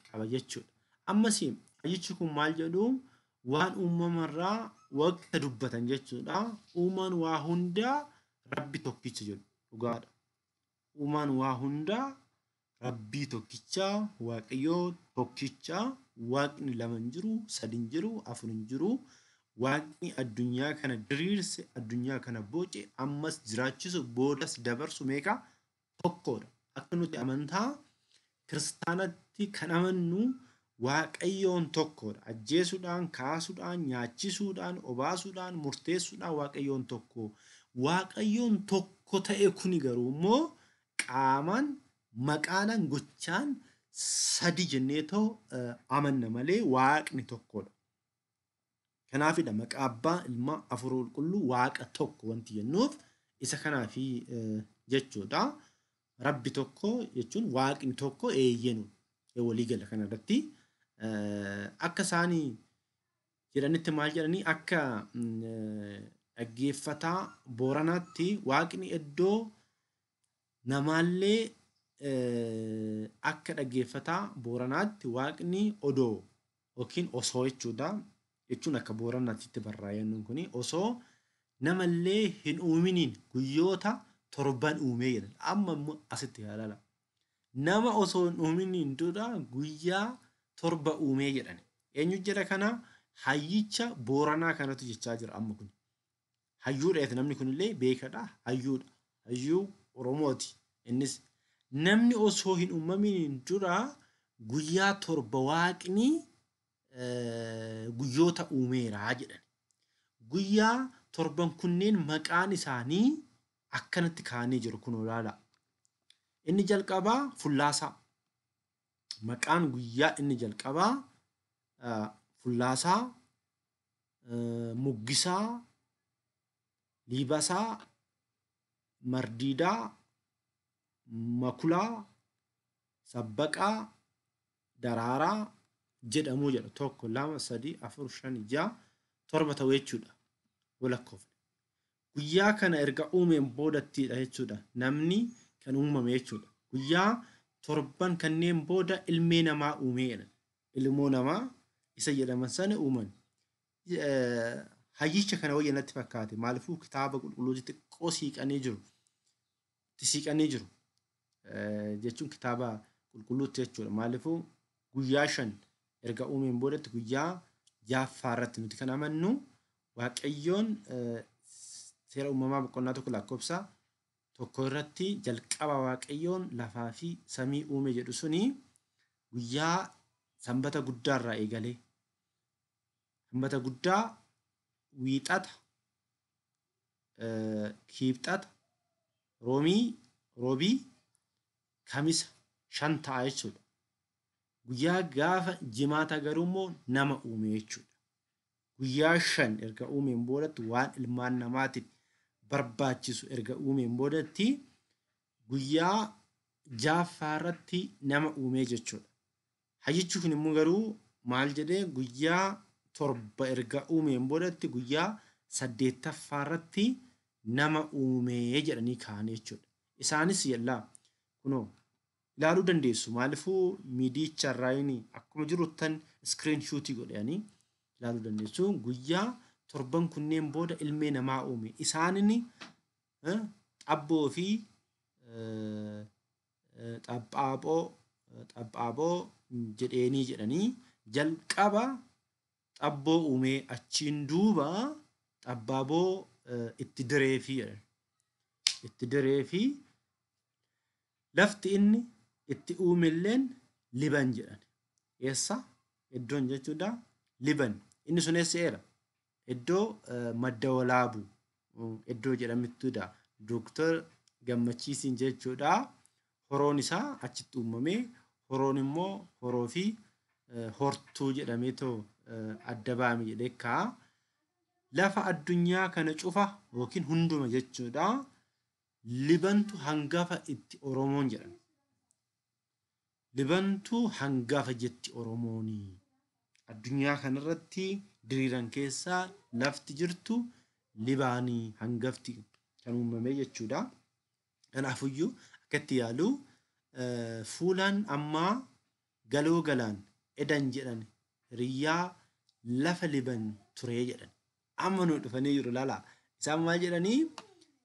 qaba jechuudha. Ammas hayyichi kun maal jedhu waan uumamarraa waqta dubbatan jechuudha. Uumaan waa hundaa Rabbi tokkicha jedhu dhugaadha. Uumaan waa hundaa Rabbii tokkicha, Waaqayyoo tokkicha, Waaqni lama hin jiru, sadi hin jiru, afur hin jiru. Waaqni addunyaa kana diriirse, addunyaa kana boce, ammas jiraachisu, boodas dabarsu meeqa? Tokkodha. Akka nuti amantaa kiristaanatti kan amannu Waaqayyoon tokkodha. Ajjeesuudhaan, kaasuudhaan, nyaachisuudhaan, obaasuudhaan, murteessuudhaan Waaqayyoon tokko. Waaqayyoon tokko ta'e kuni garuu immoo qaamaan maqaadhaan gochaan sadi jenneetoo amanna malee Waaqni tokkodha. Kanaafidha maqaa Abbaa, Ilmaa, Hafuura Qulqulluu Waaqa tokko wanti jennuuf isa kanaafi jechuudha. Rabbi tokko jechuun Waaqni tokko eeyyenu walii gala kanarratti. Akka isaanii jedhanitti maal jedhanii akka dhaggeeffataa Booranaatti Waaqni iddoo namaallee akka dhaggeeffataa Booranaatti Waaqni odoo yookiin osoo jechuudha. Jechuun akka Booranaatti barraa'een kun osoo namallee hin uuminiin guyyoota 7 uumee jedhan. Amma immoo asitti ilaalaa. Nama osoo hin uuminiin dura guyyaa 7 uumee jedhan. Eenyu jedha kana? Hayyicha Booranaa kanatu jechaa jira amma kun. Hayyuudha namni kunillee beekadha. Hayyuudha. Hayyuu Oromooti. Innis namni osoo hin uumaminiin dura guyyaa 7 Waaqni guyyoota uumeeraa jedhan. Guyyaa 7 kunneen maqaan isaanii akkanatti kaa'anii jiru kun olaala. Inni jalqabaa Fullaasaa. Maqaan guyyaa inni jalqabaa Fullaasaa, Muggisaa, Liibasaa, Mardiidaa, Makulaa, Sabbaqaa, Daraaraa jedhamuu jedha. 1, 2, 3, 4, 5, 6, 7 ta'uu jechuudha. Walakkoofne. Guyyaa kana erga uumeen boodattiidha jechuudha. Namni kan uumame jechuudha. Guyyaa 7 kanneen booda ilmee namaa uumeedha. Ilmoo namaa isa jedhaman sana uuman. Hayyicha kana wayya natti fakkaate. Maaliifuu kitaaba qulqulluutti xiqqoo siiqanii jiru. Siiqanii jiru. Jechuun kitaaba qulqulluutti jechuudha. Maaliifuu guyyaa 5 erga uumeen boodatti guyyaa 6ffaa irratti nuti kan amannu Waaqayyoon seera uumamaa boqonnaa 1 lakkoofsa 1 irratti jalqaba Waaqayyoon lafaa fi samii uume jedhu suni guyyaa sanbata guddaa irraa eegalee sanbata guddaa wiixata kiibxata roobii kamisa 5 ta'a jechuudha. Guyyaa gaafa jimaata garuu immoo nama uume jechuudha. Guyyaa 5 erga uumeen boodatti waan ilmaan namaatiif barbaachisu erga uumeen boodatti guyyaa 6ffaa irratti nama uume jechuudha. Hayyichi kun immoo garuu maal jedhee guyyaa 7 erga uumeen boodatti guyyaa 8ffaa irratti nama uume jedhanii kaa'an jechuudha. Isaanis yellaa kunoo ilaaluu dandeessu. Maaliifuu miidiicharraa akkuma jiru tan iskiriin shuutii godhanii ilaaluu dandeessu. Guyyaa torban kunneen booda ilmee namaa uume. Isaanini xabboo fi xaphaaboo jedheenii jedhanii jalqaba xabboo uumee achiin duuba xaphaaboo itti direefii jedhan. Itti direefii lafti inni itti uumelleen Liban jedhan. Eessa? Iddoon jechuudha Liban. Inni sun eesseera? Iddoo madda walaabu iddoo jedhamittuudha. Dooktar Gammachiisiin jechuudha. Horoon isaa achitti uumamee horoon immoo horoo fi hortuu jedhameetoo adda baame jedhee kaa'a. Lafa addunyaa kana cufa yookiin hunduma jechuudha. Libantu hangafa itti Oromoon jedhan. Libantu hangafa jetti Oromoonii. Addunyaa kanarratti diriiran keessaa lafti jirtu Libaanii hangafti kan uumame jechuudha. Kanaafuyyuu akkatti yaalu fuulaan ammaa galoo galaan edan jedhan hiriyyaa lafa Liban turee jedhan. Amma nu dhufanii jiru laala. Isaan maal jedhanii?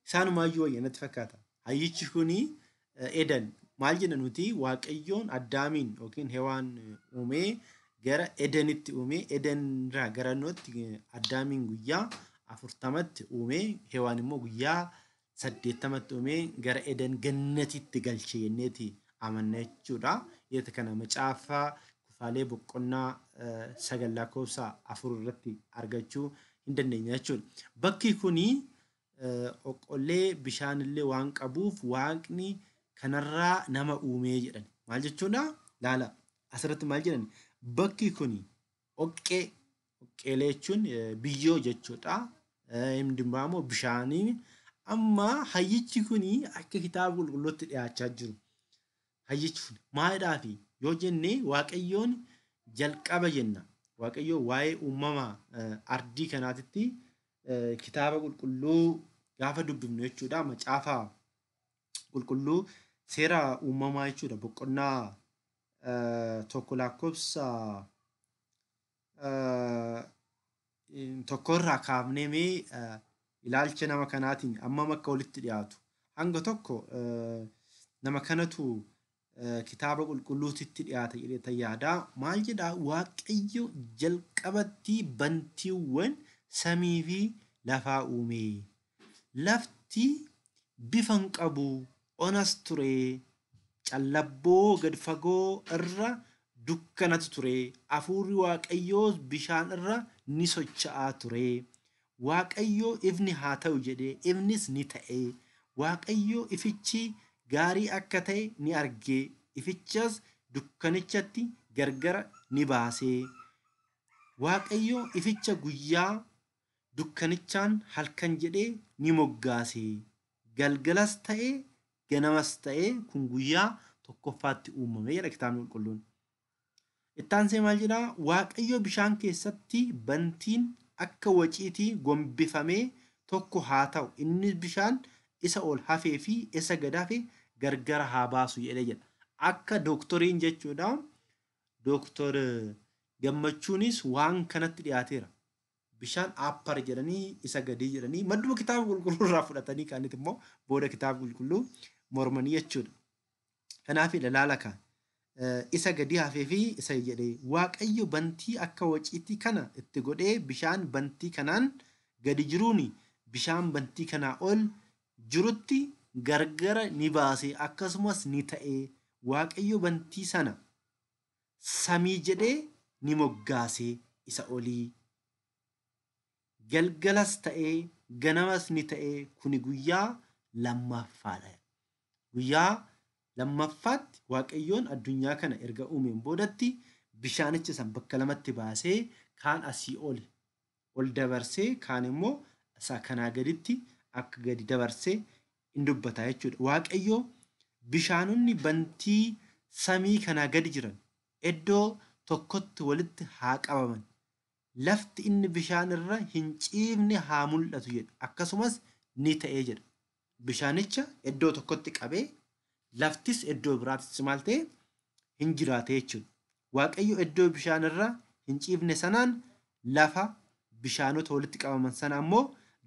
Isaanumayyuu wayya natti fakkaata. Hayyichi kuni edan maal jenna nuti Waaqayyoon Addaamiin yookiin Hewaan uumee gara Edenitti uumee Edenirraa gara nootti Addaamiin guyyaa 40tti uumee Hewaan immoo guyyaa 80tti uumee gara Eden gannatitti galchee jenneeti amanna jechuudha. Yeroo kana macaafa kufaalee boqonnaa 9 lakkoofsa 4 irratti argachuu hin dandeenya jechuudha. Bakki kuni oqqollee bishaanillee waan qabuuf Waaqni kanarraa nama uumee jedhan. Maal jechuudha? Laala asirratti maal jedhan? Bakki kuni oqqeelee jechuun biyyoo jechuudha. Hindi immoo bishaanii. Amma hayyichi kuni akka kitaaba qulqulluutti dhiyaachaa jiru. Hayyichi kun maalidhaafi yoo jenne Waaqayyoon jalqaba jenna. Waaqayyo waa'ee uumama ardii kanaatitti kitaaba qulqulluu gaafa dubbifnu jechuudha. Macaafa qulqulluu seera uumamaa jechuudha. Boqonnaa tokko lakkoofsa tokkorraa kaafnee mee ilaalcha nama kanaatiin amma akka walitti dhiyaatu hanga tokko nama kanatu kitaaba qulqulluutitti dhiyaata jedhee yaada. Maal jedhaa? Waaqayyo jalqabatti bantiiwwan samii fi lafaa uume. Lafti bifan qabu onas ture. Callabboo gad fagoo irra dukkanatu ture. Hafuurri Waaqayyoos bishaan irra ni socho'aa ture. Waaqayyo ifni haa ta'u jedhee ifnis ni ta'e. Waaqayyo ifichi gaarii akka ta'e ni arge. Ifichas dukkanichatti gargara ni baase. Waaqayyo ificha guyyaa dukkanichaan halkan jedhee ni moggaase. Galgalas ta'e ganamas ta'e kun guyyaa tokkoffaatti uumame jedha kitaabni qulqulluun. Itti aansee maal jedhaa? Waaqayyo bishaan keessatti bantiin akka waciitii gombifamee tokko haa ta'u. Innis bishaan isa ol hafee fi isa gad hafe gargara haa baasu jedhee jedha. Akka dooktoriin jechuudha. Dooktor Gammachuunis waan kanatti dhiyaateera. Bishaan aappar jedhanii isa gadii jedhanii madduma kitaaba qulqulluu irraa fudhatanii kaanitti immoo booda kitaaba qulqulluu mormanii jechuudha. Kanaaf ilaala kan isa gadi hafee fi isa jedhee Waaqayyo bantii akka waciitii kana itti godhee bishaan bantii kanaan gadi jiruuni bishaan bantii kanaa ol jirutti gargara ni baase akkasumas ni ta'e. Waaqayyo bantii sana samii jedhee ni moggaase isa olii. Galgalas ta'ee ganamas ni ta'ee kuni guyyaa lammaffaadha. Guyyaa lammaffaatti Waaqayyoon addunyaa kana erga uumeen boodatti bishaanicha san bakka lamatti baasee kaan asii ol dabarsee kaan immoo isaa kanaa gaditti akka gadi dabarsee in dubbata jechuudha. Waaqayyo bishaanonni bantii samii kanaa gadi jiran iddoo tokkotti walitti haa qabaman. Lafti inni bishaan irra hin ciifne haa mul'atu jedha. Akkasumas ni ta'ee jedha. Bishaanicha iddoo tokkotti qabee laftis iddoo biraattis maal ta'e hin jiraate jechuudha. Waaqayyo iddoo bishaan irra hin ciifne sanaan lafa bishaanota walitti qabaman sana ammoo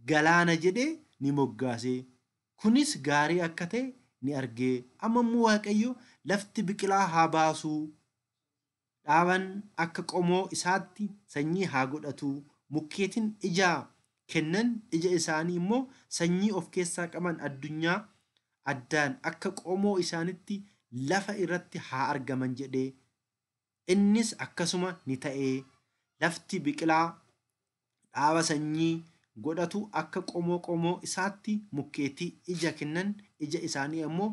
galaana jedhee ni moggaase. Kunis gaarii akka ta'e ni argee. Amma immoo Waaqayyo lafti biqilaa haa baasuu, dhaaban akka qomoo isaatti sanyii haa godhatu, mukkeetiin ijaa kennan ija isaanii immoo sanyii of keessaa qaban addunyaa addaan akka qomoo isaanitti lafa irratti haa argaman jedhee. Innis akkasuma ni ta'ee. Lafti biqilaa dhaaba sanyii godhatu akka qomoo isaatti mukkeetii ija kennan ija isaanii ammoo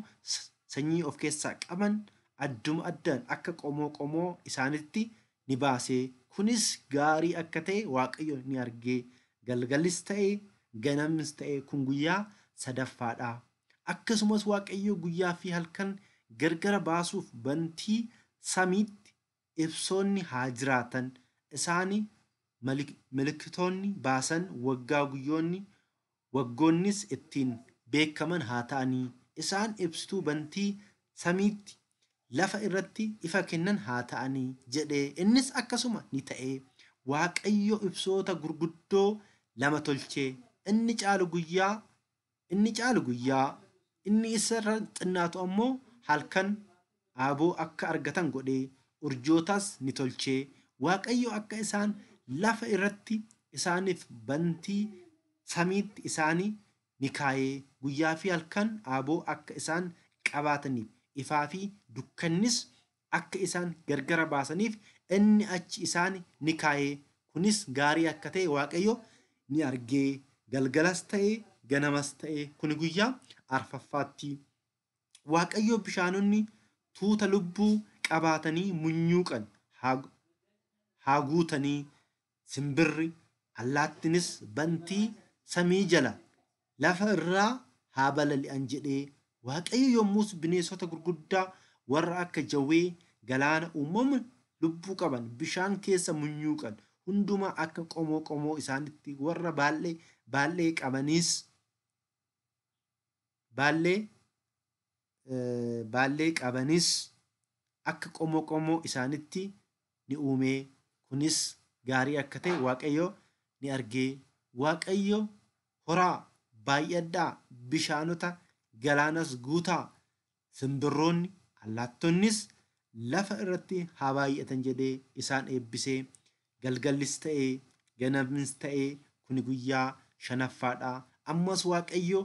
sanyii of keessaa qaban adduma addaan akka qomoo isaanitti ni baase. Kunis gaarii akka ta'e Waaqayyo ni argee. Galgalis ta'e ganamis ta'e kun guyyaa sadaffaadha. Akkasumas Waaqayyo guyyaa fi halkan gargara baasuuf bantii samiitti ibsoonni haa jiraatan. Isaanii mallattooonni baasan waggoonnis ittiin beekaman haa ta'anii. Isaan ibsituu bantii samiitti lafa irratti ifa kennan haa ta'anii jedhee. Innis akkasuma ni ta'ee. Waaqayyo ibsoota gurguddoo lama tolchee. Inni caalu guyyaa, inni isarra xinnaatu ammoo halkan aaboo akka argatan godhee. Urjootas ni tolchee. Waaqayyo akka isaan lafa irratti isaaniif bantii samiitti isaanii ni kaayee. Guyyaa fi halkan aaboo akka isaan qabaataniif ifaa fi dukkannis akka isaan gargara baasaniif inni achi isaan ni kaayee. Kunis gaarii akka ta'e Waaqayyo ni argee. Galgalas ta'e ganamas ta'e kun guyyaa arfaffaatti. Waaqayyo bishaanonni tuuta lubbuu qabaatanii munyuuqan haa guutanii, simbirri allaattinis bantii samii jala lafa irraa haa balali'an jedhee. Waaqayyo yommus bineensota gurguddaa warra akka jawwee galaana uumama lubbuu qaban bishaan keessa munyuuqan hundumaa akka qomoo isaanitti warra baallee qabanis akka qomoo isaanitti ni uume. Kunis gaarii akka ta'e Waaqayyo ni argee. Waaqayyo horaa baay'adhaa, bishaanota galaanas guutaa, simbirroonni allaattonnis lafa irratti haa baay'atan jedhee isaan eebbisee. Galgallis ta'ee ganamis ta'ee kun guyyaa shanaffaadha. Ammas Waaqayyo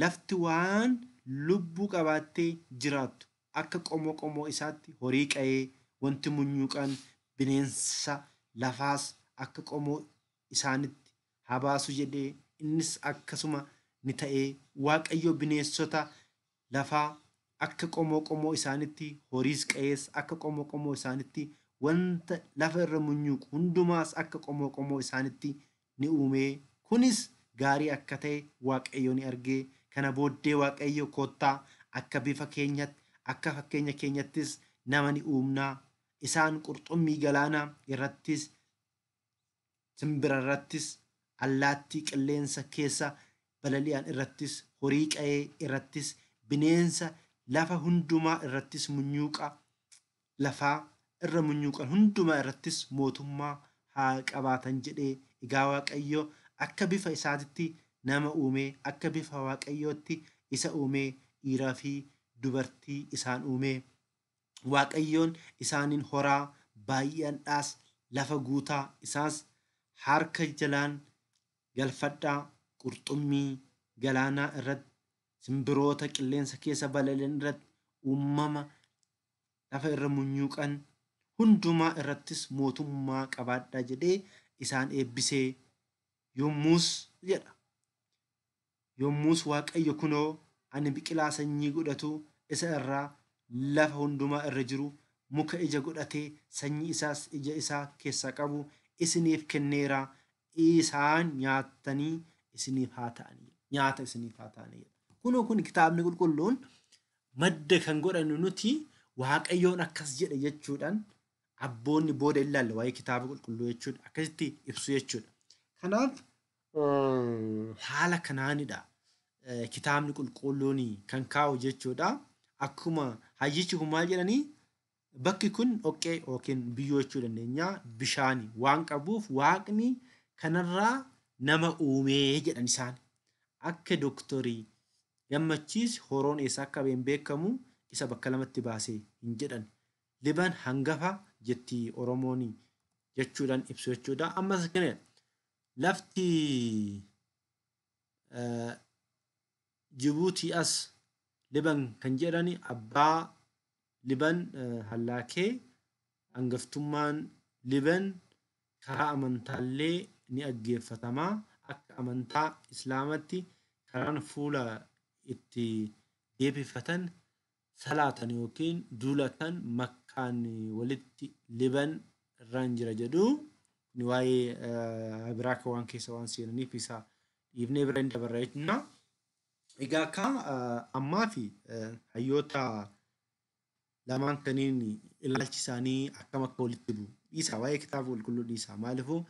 lafti waan lubbuu qabaattee jiraattu akka qomoo isaatti horii qa'ee wanti munyuuqan bineensa lafaas akka qomoo isaanitti haa baasu jedhee. Innis akkasuma ni ta'ee. Waaqayyo bineensota lafaa akka qomoo isaanitti, horiis qa'ees akka qomoo isaanitti, wanta lafa irra munyuuqu hundumaas akka qomoo isaanitti ni uume. Kunis gaarii akka ta'e Waaqayyo ni argee. Kana booddee Waaqayyo kottaa akka bifa keenyatti, akka fakkeenya keenyattis nama ni uumnaa. Isaan qurxummii galaanaa irrattis, simbira irrattis, allaattii qilleensa keessa balali'an irrattis, horii qa'ee irrattis, bineensa lafa hundumaa irrattis, munyuuqa lafaa irra munyuuqan hundumaa irrattis mootummaa haa qabaatan jedhee. Egaa Waaqayyo akka bifa isaatitti nama uume, akka bifa Waaqayyootti isa uume, dhiiraa fi dubartii isaan uume. Waaqayyoon isaaniin horaa baay'adhaas lafa guutaa, isaas harka jalaan galfadhaa, qurxummii galaanaa irratti, simbiroota qilleensa keessa balali'an irratti, uumama lafa irra munyuuqan hundumaa irrattis mootummaa qabaadhaa jedhee isaan eebbisee. Yommus Waaqayyo kunoo ani biqilaa sanyii godhatu isa irraa lafa hundumaa irra jiru muka ija godhatee sanyii isaas ija isaa keessaa qabu isiniif kenneera. Isaan nyaatanii isiniif haa ta'anii. Kun kitaabni qulqulluun madda kan godhannu nuti Waaqayyoon akkas jedha jechuudhaan abboonni booda ilaalle waa'ee kitaaba qulqulluu jechuudha. Akkasitti ibsu jechuudha. Kanaaf haala kanaanidha kitaabni qulqulluun kan kaa'u jechuudha. Akkuma hayyichi kun maal jedhanii, bakki kun dhoqqee yookiin biyyoo jechuu dandeenya, bishaanii waan qabuuf Waaqni kanarraa nama uumee jedhan isaan akka dooktorii Gammachiis horoon isaa akka beekamu isa bakka lamatti baasee hin jedhan liban hangafa jetti Oromoon jechuudhaan ibsu jechuudha. Ammas kana lafti Jibuutii as liban kan jedhani abbaa liban hallaakee hangaftummaan liban karaa amantaallee ni dhaggeeffatamaa akka amantaa islaamatti karaan fuula itti deebifatan salaatan yookiin duulatan makkaan walitti liban irraan jira jedhu ni waa'ee biraa akka waan keessa waan seenaniif isaa dhiifnee bira hin dabarra jechuudha. Egaa akka ammaa fi hayyoota lamaan kaniin ilaalchi isaanii akkam akka walitti bu'u dhiisaa waa'ee kitaaba qulqulluu dhiisaa maaliifuu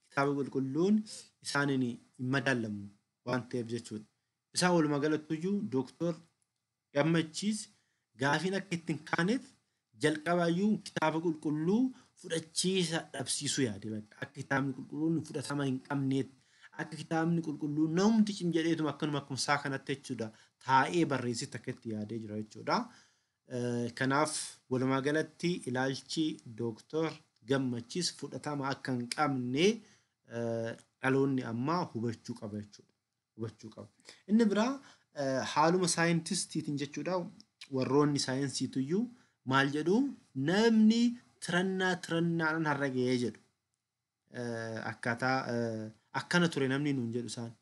kitaaba qulqulluun isaaniin hin madaalamu waan ta'eef jechuudha. Isaan walumaa galattuyyuu Dooktor Gammachiis gaafiin akka ittiin kaaneef jalqabaayyuu kitaaba qulqulluu fudhachiisa dhabsiisuu yaade akka kitaabni qulqulluun fudhatama hin qabneet akka kitaabni qulqulluun namni cim jedheetuma akkanuma akkuma isaa kanatti jechuudha taa'ee barreessite akka itti yaadee jira jechuudha. Kanaaf walumaa galatti ilaalchi Dooktor Gammachiis fudhatama akka hin qabne dhaloonni ammaa hubachuu qaba jechuudha. Hubachuu qaba. Inni biraa haaluma saayintistiitiin jechuudha warroonni saayinsiituyyuu maal jedhu namni tirannaadhaan har'a ga'ee jedhu akkaataa akkana ture namni nuun jedhu isaan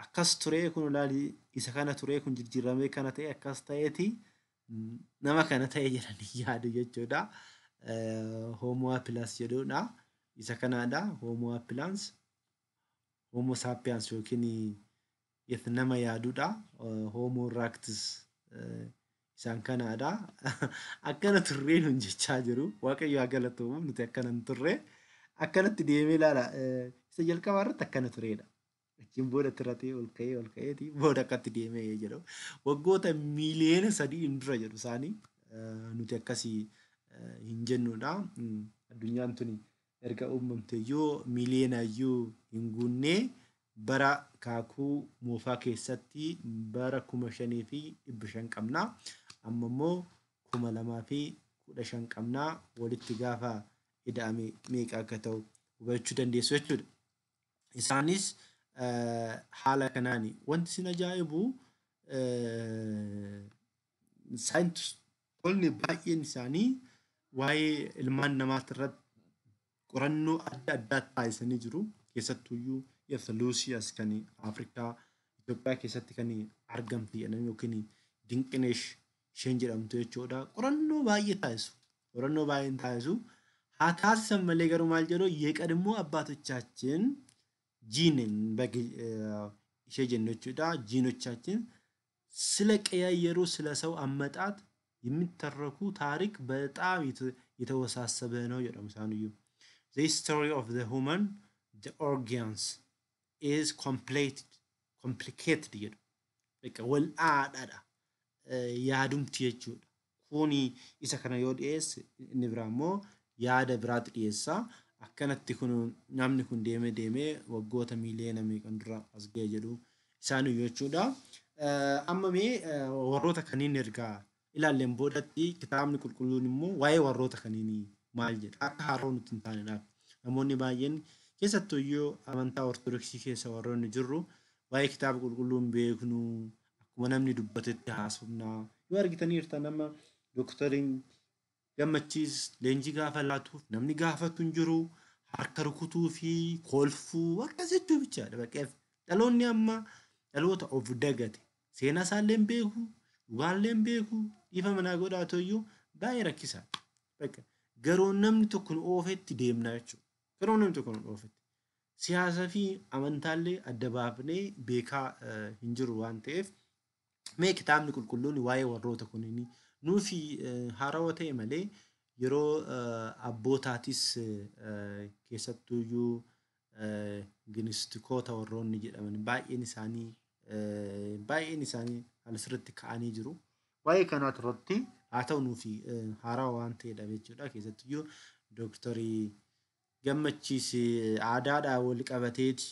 akkas ture kun ilaali isa kana ture kun jijjiiramee kana ta'e akkas ta'eeti nama kana ta'e jedhanii yaadu jechuudha. Homo sapiens jedhudha. Isa kanaadha Homo sapiens Homo sapiens yookiin nama yaadudha. Homo erectus isaan kanaadha. Akkana turree nuun jechaa jiru. Waaqayyo haa galatamu nuti akkana hin turre. Akkanatti deemee ilaala. Isa jalqabaa irratti akkana turedha. Achiin booda tirratee ol ka'eeti booda akkatti deemee jedhu. Waggoota miiliyoona 3 dura jedhu isaanii nuti akkasii hin jennudha. Addunyaan tuni erga uumamteeyyuu miiliyoonayyuu hin guunnee bara kaakuu moofaa keessatti bara 5,500 qabna. Amma immoo 2,015 qabna. Walitti gaafa ida'ame meeqa akka ta'u hubachuu dandeessu jechuudha. Isaanis haala kanaan wanti sin ajaa'ibu saayintistoonni baay'een isaanii waa'ee ilmaan namaati irratti qorannoo adda addaa taasisanii jiru. Keessattuyyuu Luusiyaas kan Afrikaa Itoophiyaa keessatti kan argamtu jedhanii yookiin dinqineesh isheen jedhamtu jechuudha. Qorannoo baay'ee taasisu. Qorannoo baay'een taasisu. Haa taasisan malee garuu maal jedhu የቀድሞ አባቶቻችን ጂንን ishee jennu jechuudha. ጂኖቻችን ስለቀያየሩ ስለ ሰው አመጣጥ የሚተረኩ ታሪክ በጣም የተወሳሰበ ነው jedhamu isaaniyyuu. The history of the human, the organs is complicated jedhu. Beeka wal aadhaadha. Yaadumti jechuudha. Kuni isa kana yoo dhiyeesse inni biraa immoo yaada biraatti dhiyeessa. Akkanatti kun namni kun deemee waggoota miiliyoona meeqan dura as ga'e jedhu isaaniyyuu jechuudha. Amma mee warroota kaniin ergaa ilaalleen boodatti kitaabni qulqulluun immoo waa'ee warroota kaniinii maal jedha akka haroo nutti hin taanedhaaf namoonni baay'een keessattuyyuu amantaa ortodoksii keessa warroonni jirru waa'ee kitaaba qulqulluun beeknu akkuma namni dubbatetti haasofnaa yoo argitaniirta nama dooktoriin Gammachiis leenjii gaafa laatuuf namni gaafatu hin jiru harka rukutuu fi kolfuu akkas jechuu bichaadha. Baqeef dhaloonni amma dhaloota of dagate seenaa isaallee hin beeku dhugaallee hin beeku dhiifa manaa godhaatoyyuu baay'ee rakkisaadha. Garuu namni tokko nu oofetti deemnaa jechuudha. Garuu namni tokko nu oofetti. Siyaasaa fi amantaallee adda baafnee beekaa hin jiru waan ta'eef mee kitaabni qulqulluun waa'ee warroota kunniin nuufi haarawaa ta'e malee yeroo abbootaatis keessattuyyuu ginistikoota warroonni jedhaman baay'een isaanii asirratti ka'anii jiru. Waa'ee kanaa irratti haa ta'u nuufi haarawaa waan ta'edha jechuudha. Keessattuyyuu dooktarii gammachiisi aadaadhaa wal qabateeti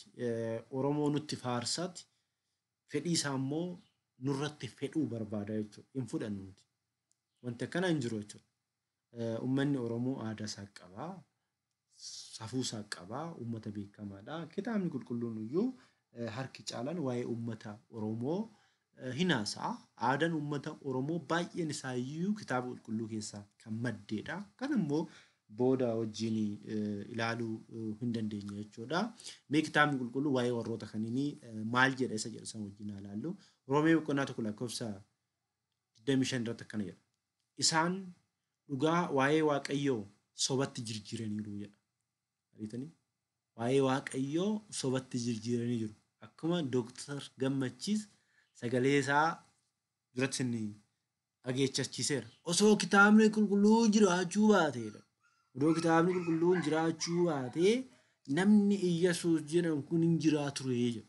Oromoo nutti faarsati fedhii isaa immoo nurratti fedhuu barbaada jechuudha. Hin fudhannu nuti. Wanti akkana hin jiru jechuudha. Uummanni Oromoo aadaa isaa qabaa, safuu isaa qabaa, uummata beekamaadha. Kitaabni qulqulluun iyyuu harki caalaan waa'ee uummata Oromoo hin haasa'a. Aadaan uummata Oromoo baay'een isaa iyyuu kitaaba qulqulluu keessaa kan maddeedha. Kan immoo booda wajjin ilaaluu hin dandeenye jechuudha. Mee kitaabni qulqulluu waa'ee warroota kaniinii maal jedha isa jedhu san wajjin ilaallu. Roomee boqonnaa tokko lakkoofsa 25 irratti akkana jedha. Isaan dhugaa waa'ee Waaqayyoo sobatti jirjiiraniiru jedha. Ariitanii waa'ee Waaqayyoo sobatti jirjiiranii jiru. Akkuma Dooktar Gammachiis sagalee isaa duratti inni dhageechachiiseera. Osoo kitaabni qulqulluun jiraachuu baateedha. Odoo kitaabni qulqulluun jiraachuu baatee namni Iyyesuus jedhamu kun hin jiraatu ture jedha.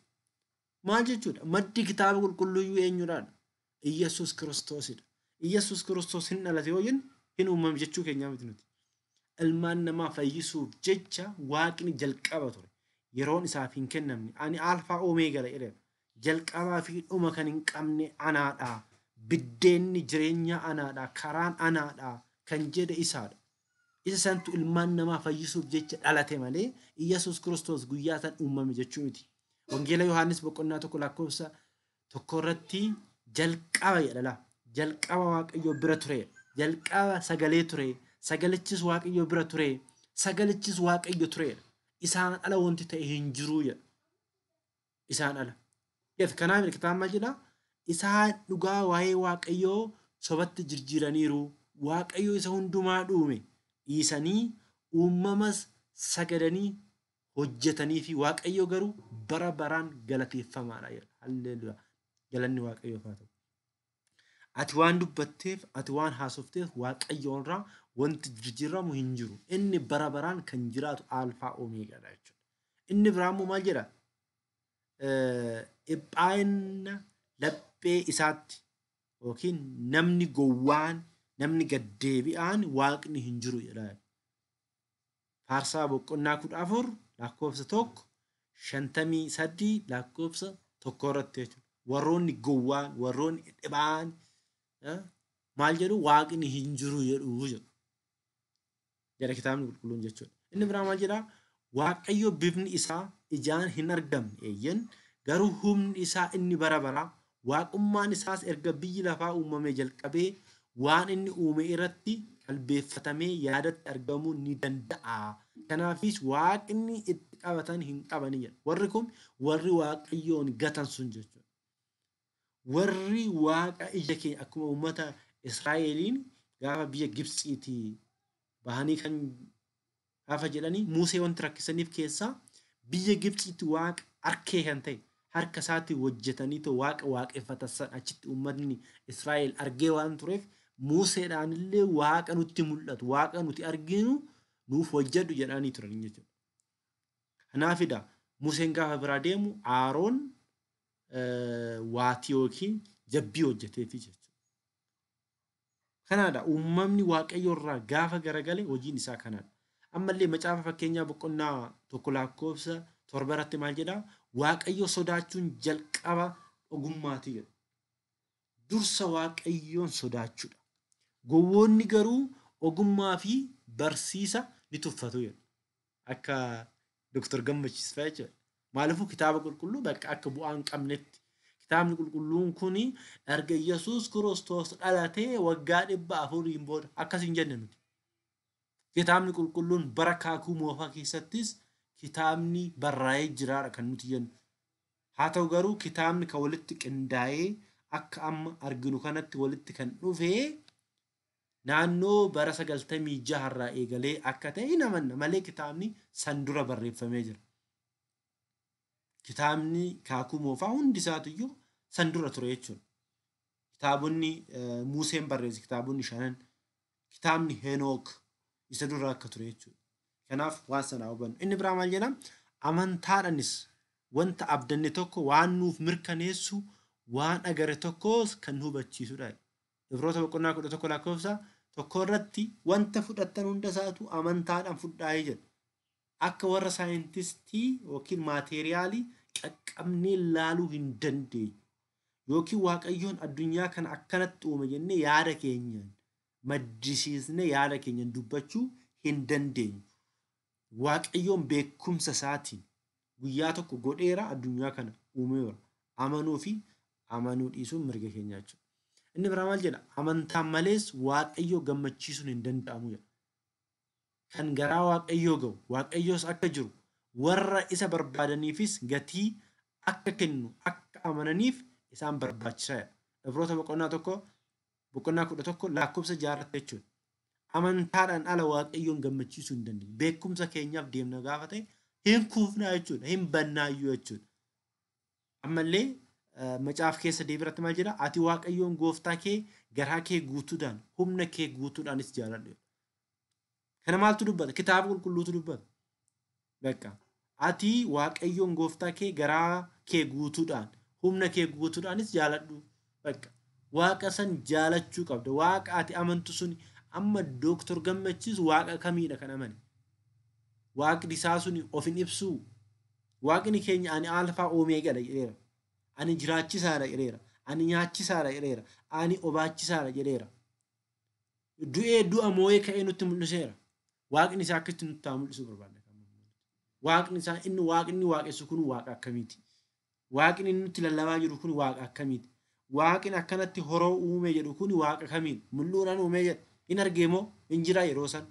Maal jechuudha? Maddi kitaaba qulqulluyyuu eenyudhaadha? Iyyesuus Kiristoosidha. Iyyesuus Kiristoos hin dhalate yoo jennu hin uumame jechuu keenyaa miti nuti. Ilmaan namaa fayyisuuf jecha Waaqni jalqaba ture. Yeroon isaaf hin kennamne. Ani Alfaa Omeegaa jedhama. Jalqabaa fi dhuma kan hin qabne anaadha. Biddeenni jireenya anaadha. Karaan anaadha kan jedhe isaadha. Isa santu ilmaan namaa fayyisuuf jecha dhalate malee Iyyesuus Kiristoos guyyaa san uumame jechuu miti. Wangeela Yohaannis boqonnaa tokko lakkoofsa tokko irratti jalqaba jedha. Jalqaba Waaqayyo bira ture. Jalqaba sagalee ture. Sagalichis Waaqayyo bira ture. Sagalichis Waaqayyo ture. Isaan ala wanti ta'e hin jiru jedha. Isaan ala. Kanaaf kitaaba maal jedha? Isaan dhugaa waa'ee Waaqayyoo sobatti jirjiiraniiru. Waaqayyo isa hundumaa uume. Dhiisanii uumamas sagadanii hojjetanii fi Waaqayyo garuu bara baraan galateeffamaadha jedha. Halleluuyaa. Galanni Waaqayyoof haa ta'u. Ati waan dubbatteef, ati waan haasofteef Waaqayyoon irraa wanti jijjiiramu hin jiru. Inni bara baraan kan jiraatu Alfaa Omeegaadha jechuudha. Inni biraa immoo maal jedha? Dhiphaa'ina laphee isaatti yookiin namni gowwaan, namni gaddeebi'aan Waaqni hin jiru jedha. Faarsaa boqonnaa 14 lakkoofsa 1 53 lakkoofsa 1 irratti jechuudha. Warroonni gowwaan, warroonni dhiphaan maal jedhu Waaqni hin jiru jedhu jedha kitaabni qulqulluun jechuudha. Inni biraa maal jedhaa? Waaqayyo bifni isaa ijaan hin argamne eeyyan garuu humni isaa inni bara baraa waaqummaan isaas erga biyyi lafaa uumamee jalqabee waan inni uume irratti qalbeeffatamee yaadatti argamuu ni danda'a. Kanaafis Waaqni itti qabatan hin qabani jedha. Warri kun warri Waaqayyoon gatan sun jechuudha. Warri Waaqa ija keenya akkuma uummata Israa'eliin gaafa biyya Gibxiitii bahanii kan gaafa jedhanii Musee wanti rakkisaniif keessaa biyya Gibxiitti Waaqa harkee kan ta'e harka isaatti hojjetanii Waaqa waaqeffatan achitti uummatni Israa'el argee waan tureef Museedhaan illee Waaqa nutti mul'atu, Waaqa nuti arginu nuuf hojjedhu jedhanii turan jechuudha. Kanaafidha Museen gaafa biraa deemu Aaroon waatii yookiin jabbii hojjeteefi jechuudha. Kanaadha uumamni Waaqayyo irraa gaafa garagale hojiin isaa kanaadha. Ammallee macaafa fakkeenyaa boqonnaa 1 lakkoofsa 7 irratti maal jedhaa? Waaqayyo sodaachuun jalqaba ogummaati jedha. Dursa Waaqayyoon sodaachuudha. Gowwoonni garuu ogummaa fi barsiisa ni tuffatu jedha. Akka Dooktar Gammachiis fa'aa jechuudha. Maaliifuu kitaaba qulqulluu bakka akka bu'aan qabnetti. Kitaabni qulqulluun kun erga Iyyesuus Kiristoos dhalatee waggaa 400 booda akkas hin jenne nuti. Kitaabni qulqulluun bara kaakuu moofaa keessattis kitaabni barraa'ee jiraadha kan nuti jennu. Haa ta'u garuu kitaabni kan walitti qindaa'ee akka amma arginu kanatti walitti kan dhufee naannoo bara 96 irraa eegalee akka ta'e hin amanna malee kitaabni san dura barreeffamee jira. Kitaabni kaakuu moofaa hundi isaatiyyuu san dura ture jechuudha. Kitaabonni Museen barreesse kitaabonni 5 kitaabni Henook isa dura akka ture jechuudha. Kanaaf waan sana hubannu. Inni biraa maal jedhaa? Amantaadhaanis wanta abdanne tokko waan nuuf mirkaneessu waan agare tokkos kan hubachiisudha. Ibroota boqonnaa 11 lakkoofsa 1 irratti wanta fudhattan hunda isaatu amantaadhaan fudhaa'ee jedha. akka warra saayintistii yookiin maateeriyaalii qaqqabnee laaluu hin dandeenyu. Yookiin waaqayyoon addunyaa kana akkanatti uume jennee yaada keenyaan maddisiisnee yaada keenyaan dubbachuu hin dandeenyu. Waaqayyoon beekumsa isaatiin guyyaa tokko godheera addunyaa kana uumeera. Amanuu fi amanuu dhiisuun mirga keenyaa jechuudha. Inni biraa maal jedha? Amantaan malees waaqayyoo gammachiisuun hin danda'amu jedha. Kan garaa waaqayyoo ga'u, waaqayyoos akka jiru, warra isa barbaadaniifis gatii akka kennu, akka amananiif isaan barbaachisaadha. Ibroota boqonnaa 11 lakkoofsa 6 jechuudha. Amantaadhaan ala waaqayyoon gammachiisuu hin dandeenyu. Beekumsa keenyaaf deemna gaafa ta'e hin kuufnaa jechuudha. Hin bannaayyuu jechuudha. Ammallee macaaf keessa deebiratti maal jedha? Ati waaqayyoon gooftaa kee garaa kee guutuudhaan, humna kee guutuudhaanis jaaladhu. Kana maaltu dubbata? Kitaaba qulqulluutu dubbata. Bakka ati waaqayyoon gooftaa kee garaa kee guutuudhaan, humna kee guutuudhaanis jaaladhu. Bakka waaqa san jaalachuu qabda. Waaqa ati amantu sun amma Dooktor Gammachiis waaqa kamiidha kan amane? Waaqni isaa sun of hin ibsu. Waaqni keenya ani alfaa oomeegadha jedheera. Ani jiraachisaadha jedheera. Ani nyaachisaadha jedheera. Ani obaachisaadha jedheera. Du'ee du'a moo'ee ka'ee nutti mul'iseera. Waaqni isaa akkasitti nutti haa mul'isu barbaadna. Waaqni isaa inni waaqessu kun waaqa akkamiiti? Waaqni inni nutti lallabaa jiru kun waaqa akkamiiti? Waaqni akkanatti horoo uume jedhu kun waaqa kamiidha? Mul'uudhaan uume jedha. Hin argee moo hin jira yeroo san?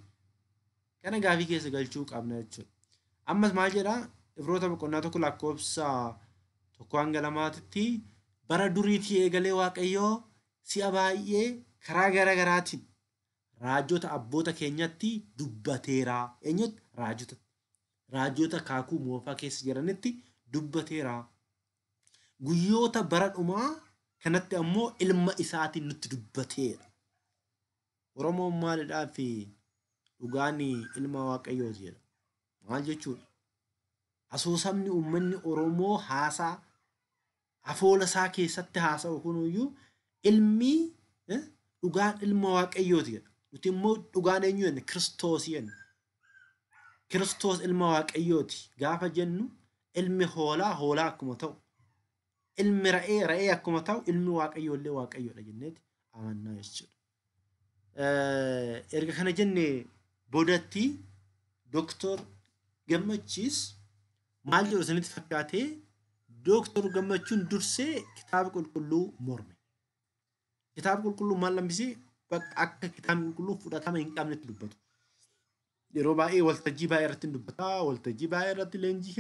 Kana gaafii keessa galchuu qabna jechuudha. Ammas maal jedhaa? Ibroota boqonnaa 1 lakkoofsa 1-2 bara duriitii eegalee waaqayyoo si'a baay'ee karaa garaagaraatiin raajota abboota keenyatti dubbateera. Eenyutti? Raajota. Raajota kaakuu moofaa keessa jiranitti dubbateera. Guyyoota bara dhumaa kanatti ammoo ilma isaatiin nutti dubbateera. Oromoon maalidhaa fi dhugaan ilma waaqayyooti jedha. Maal jechuudha? Asoosamni uummanni Oromoo haasaa afoola isaa keessatti haasa'u kunuyyuu ilmi dhugaan ilma waaqayyooti jedha. Nuti immoo dhugaan eenyu jenna? Kiristoosii jenna. Kiristoos ilma waaqayyooti gaafa jennu ilmi hoolaa akkuma ta'u, ilmi ra'ee akkuma ta'u, ilmi waaqayyoollee waaqayyoodha jenneeti amannaa jechuudha. Erga kana jennee boodatti Dooktor Gammachiis maal jedhu isinitti fakkaatee Dooktor Gammachuun dursee kitaaba qulqulluu morme. Kitaaba qulqulluu maal lambisee akka kitaabni qulqulluu fudhatama hin qabnetti dubbatu. Yeroo baay'ee waltajjii baay'ee irratti dubbata. Waltajjii baay'ee irratti leenjii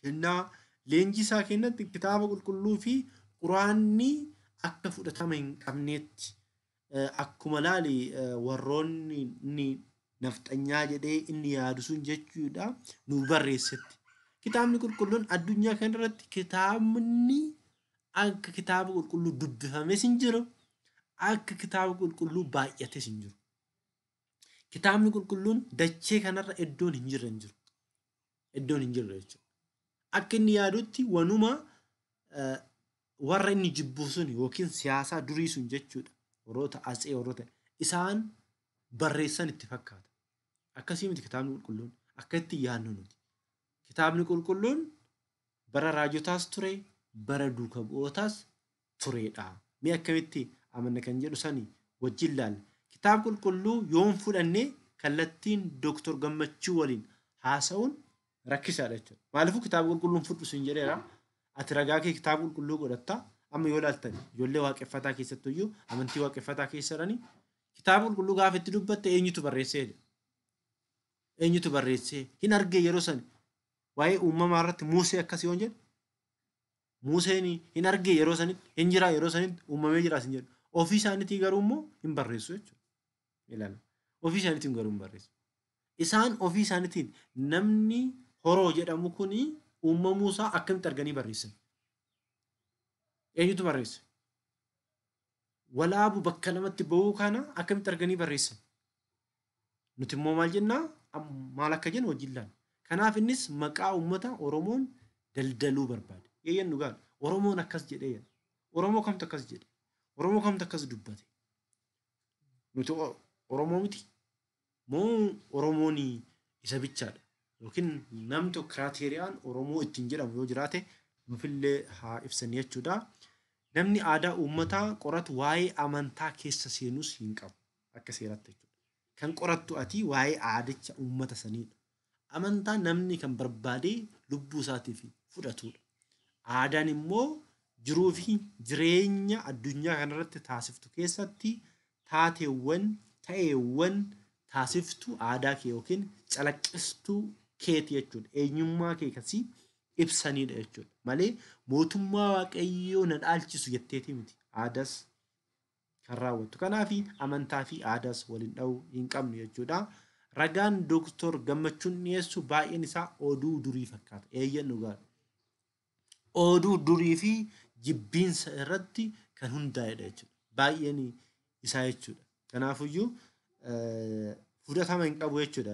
kennaa. Leenjii isaa kennatti kitaaba qulqulluu fi quraanni akka fudhatama hin qabnetti akkuma laali warroonni inni nafxanyaa jedhee inni yaadu sun jechuudha nu barreessetti. Kitaabni qulqulluun addunyaa kanarratti kitaabni akka kitaaba qulqulluu dubbifames hin jiru. Akka kitaaba qulqulluu baay'ates hin jiru. Kitaabni qulqulluun dachee kanarra iddoon hin jirre hin jiru. Iddoon hin jirre jechuudha. Akka inni yaadutti wanuma warra inni jibbu sun yookiin siyaasaa durii sun jechuudha. Warroota isaan barreessan itti fakkaata. Akkasii miti kitaabni qulqulluun akka itti yaadnu nuti. Kitaabni qulqulluun bara raajotaas ture, bara duuka bu'ootaas turedha. Mee akkamitti amanna kan jedhu sani wajjin ilaalla. Kitaaba qulqulluu yoon fudhannee kallattiin Dooktor Gammachuu waliin haasa'uun rakkisaadha jechuudha. Maaliifuu kitaaba qulqulluun fudhu hin jedheera. Ati ragaa kee kitaaba qulqulluu godhatta. Amma yoo ilaaltan ijoollee waaqeffataa keessattuu iyyuu amantii waaqeffataa keessa jiranii kitaaba qulqulluu gaafa itti dubbatte eenyutu barreessee? Eenyutu barreessee? Hin argee yeroo san waa'ee uumamaa irratti Muusee akkasii yoon jedhu Museen hin argee yeroo sanitti hin jiraa yeroo sanitti uumamee jiraas hin jedhu. Ofii isaaniitii garuu immoo hin barreessu jechuudha. Ilaala. Ofii isaaniitiin garuu hin barreessu. Isaan ofii isaaniitiin namni horoo jedhamu kuni uumamuu isaa akkamitti arganii barreessan? Eenyutu barreessa? Walaabu bakka lamatti ba'uu kana akkamitti arganii barreessan? Nuti immoo maal jennaa? Maal akka jennu wajjin ilaalla. Kanaaf innis maqaa uummata Oromoon daldaluu barbaade. Eeyyan dhugaan Oromoon akkas jedhee jedha. Oromoo kamtu akkas jedhe? Oromoo kamtu akkas dubbate? Nuti Oromoo miti moo Oromoon isa bichaadha? yookiin namni tokko kiraateeriyaan Oromoo ittiin jedhamu yoo jiraate nufillee haa ibsan jechuudha. Namni aadaa uummataa qoratu waa'ee amantaa keessa seenus hin qabu akka seeratti jechuudha. Kan qorattu ati waa'ee aadicha uummata saniidha. Amantaa namni kan barbaade lubbuu isaatiif fudhatudha. Aadaan immoo jiruu fi jireenya addunyaa kanarratti taasiftu keessatti taateewwan ta'eewwan taasiftu aadaa kee yookiin calaqqistuu keeti jechuudha. Eenyummaa kee kasii ibsanidha jechuudha. Malee mootummaa waaqayyoo na dhaalchisu jetteeti miti. Aadaas kan raawwattu. Kanaaf amantaa fi aadaas waliin dha'uu hin qabnu jechuudha. Ragaan Dooktor Gammachuun dhiyeessu baay'een isaa oduu durii fakkaata. Eeyyan dhugaadha. Oduu durii fi jibbiinsa irratti kan hundaa'edha jechuudha. Baay'een isaa jechuudha. Kanaafiyyuu fudhatama hin qabu jechuudha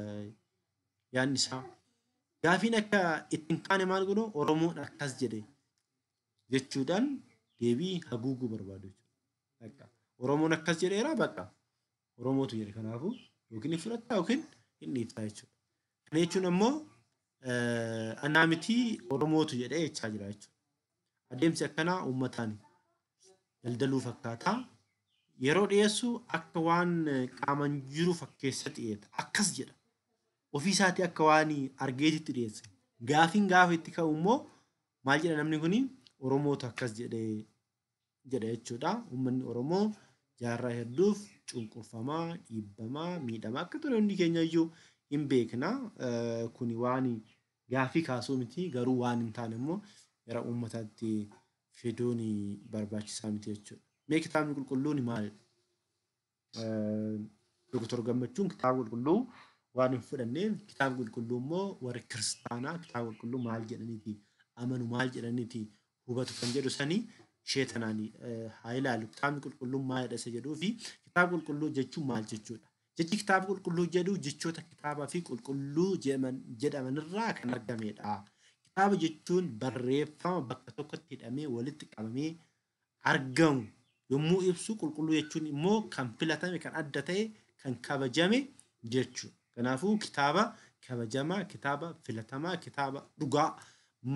yaadni isaa. Gaafiin akka ittiin kaane maal godhu Oromoon akkas jedhe jechuudhaan deebii haguuguu barbaadu jechuudha. Oromoon akkas jedheera bakka Oromootu jedhe kanaafuu yookiin fudhataa yookiin hin dhiiftaa jechuudha. Kana jechuun ammoo annaa miti Oromootu jedhee jechaa jira jechuudha. Adeemsi akkanaa uummataan daldaluu fakkaataa. Yeroo dhiyeessu akka waan qaaman jiru fakkeessa dhiyeeta. Akkas jedha. Ofiisaatii akka waan argeetitti dhiyeesse. Gaafiin gaafa itti ka'u immoo maal jedha namni kuni Oromootu akkas jedhe jechuudha. Uummanni Oromoo jaarraa hedduuf cunqurfamaa, dhiibbamaa, miidhamaa akka ture hundi keenya iyyuu hin beekna. Kuni waan gaafii kaasuu miti garuu waan hin taane immoo gara uummataatti fiduun barbaachisaa miti jechuudha. Mee kitaabni qulqulluun maalidha? Dooktor Gammachuun kitaaba qulqulluu waan hin fudhanneef kitaaba qulqulluu immoo warri kiristaanaa kitaaba qulqulluu maal jedhaniiti amanu maal jedhaniiti hubatu kan jedhu sanii ishee tanaan haa ilaalu. Kitaabni qulqulluun maalidha isa jedhuu fi kitaaba qulqulluu jechuun maal jechuudha? Jechi kitaaba qulqulluu jedhu jechoota kitaabaa fi qulqulluu jedhamanirraa kan argamedha. Kitaaba jechuun barreeffama bakka tokkotti hidhamee walitti qabamee argamu yommuu ibsu qulqulluu jechuun immoo kan filatame kan adda ta'e kan kabajame jechuudha. Kanaafuu kitaaba kabajamaa, kitaaba filatamaa, kitaaba dhugaa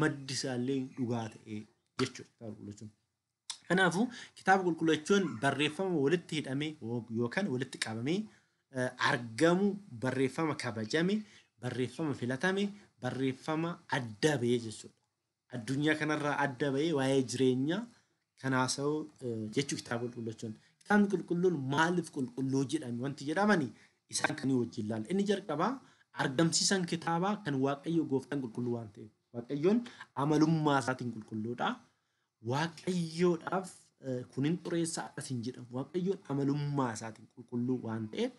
maddi isaallee dhugaa ta'e jechuudha kitaaba qulqulluu jechuun. Kanaafuu kitaaba qulqulluu jechuun barreeffama walitti hidhamee yookaan walitti qabamee argamu barreeffama kabajame, barreeffama filatame, barreeffama adda ba'ee jechuudha. Addunyaa kanarraa adda ba'ee waa'ee jireenyaa kan haasa'u jechuu kitaaba qulqulluu jechuun. Kitaabni qulqulluun maaliif qulqulluu jedhame wanti jedhamani isaan kan wajjin ilaalla. Inni jalqabaa argamsiisan kitaabaa kan Waaqayyo gooftaan qulqulluu waan ta'eef. Waaqayyoon amalummaa isaatiin qulqulluudha. Waaqayyoodhaaf kunin xureessaa akkas hin jedhamu. Waaqayyoon amalummaa isaatiin qulqulluu waan ta'eef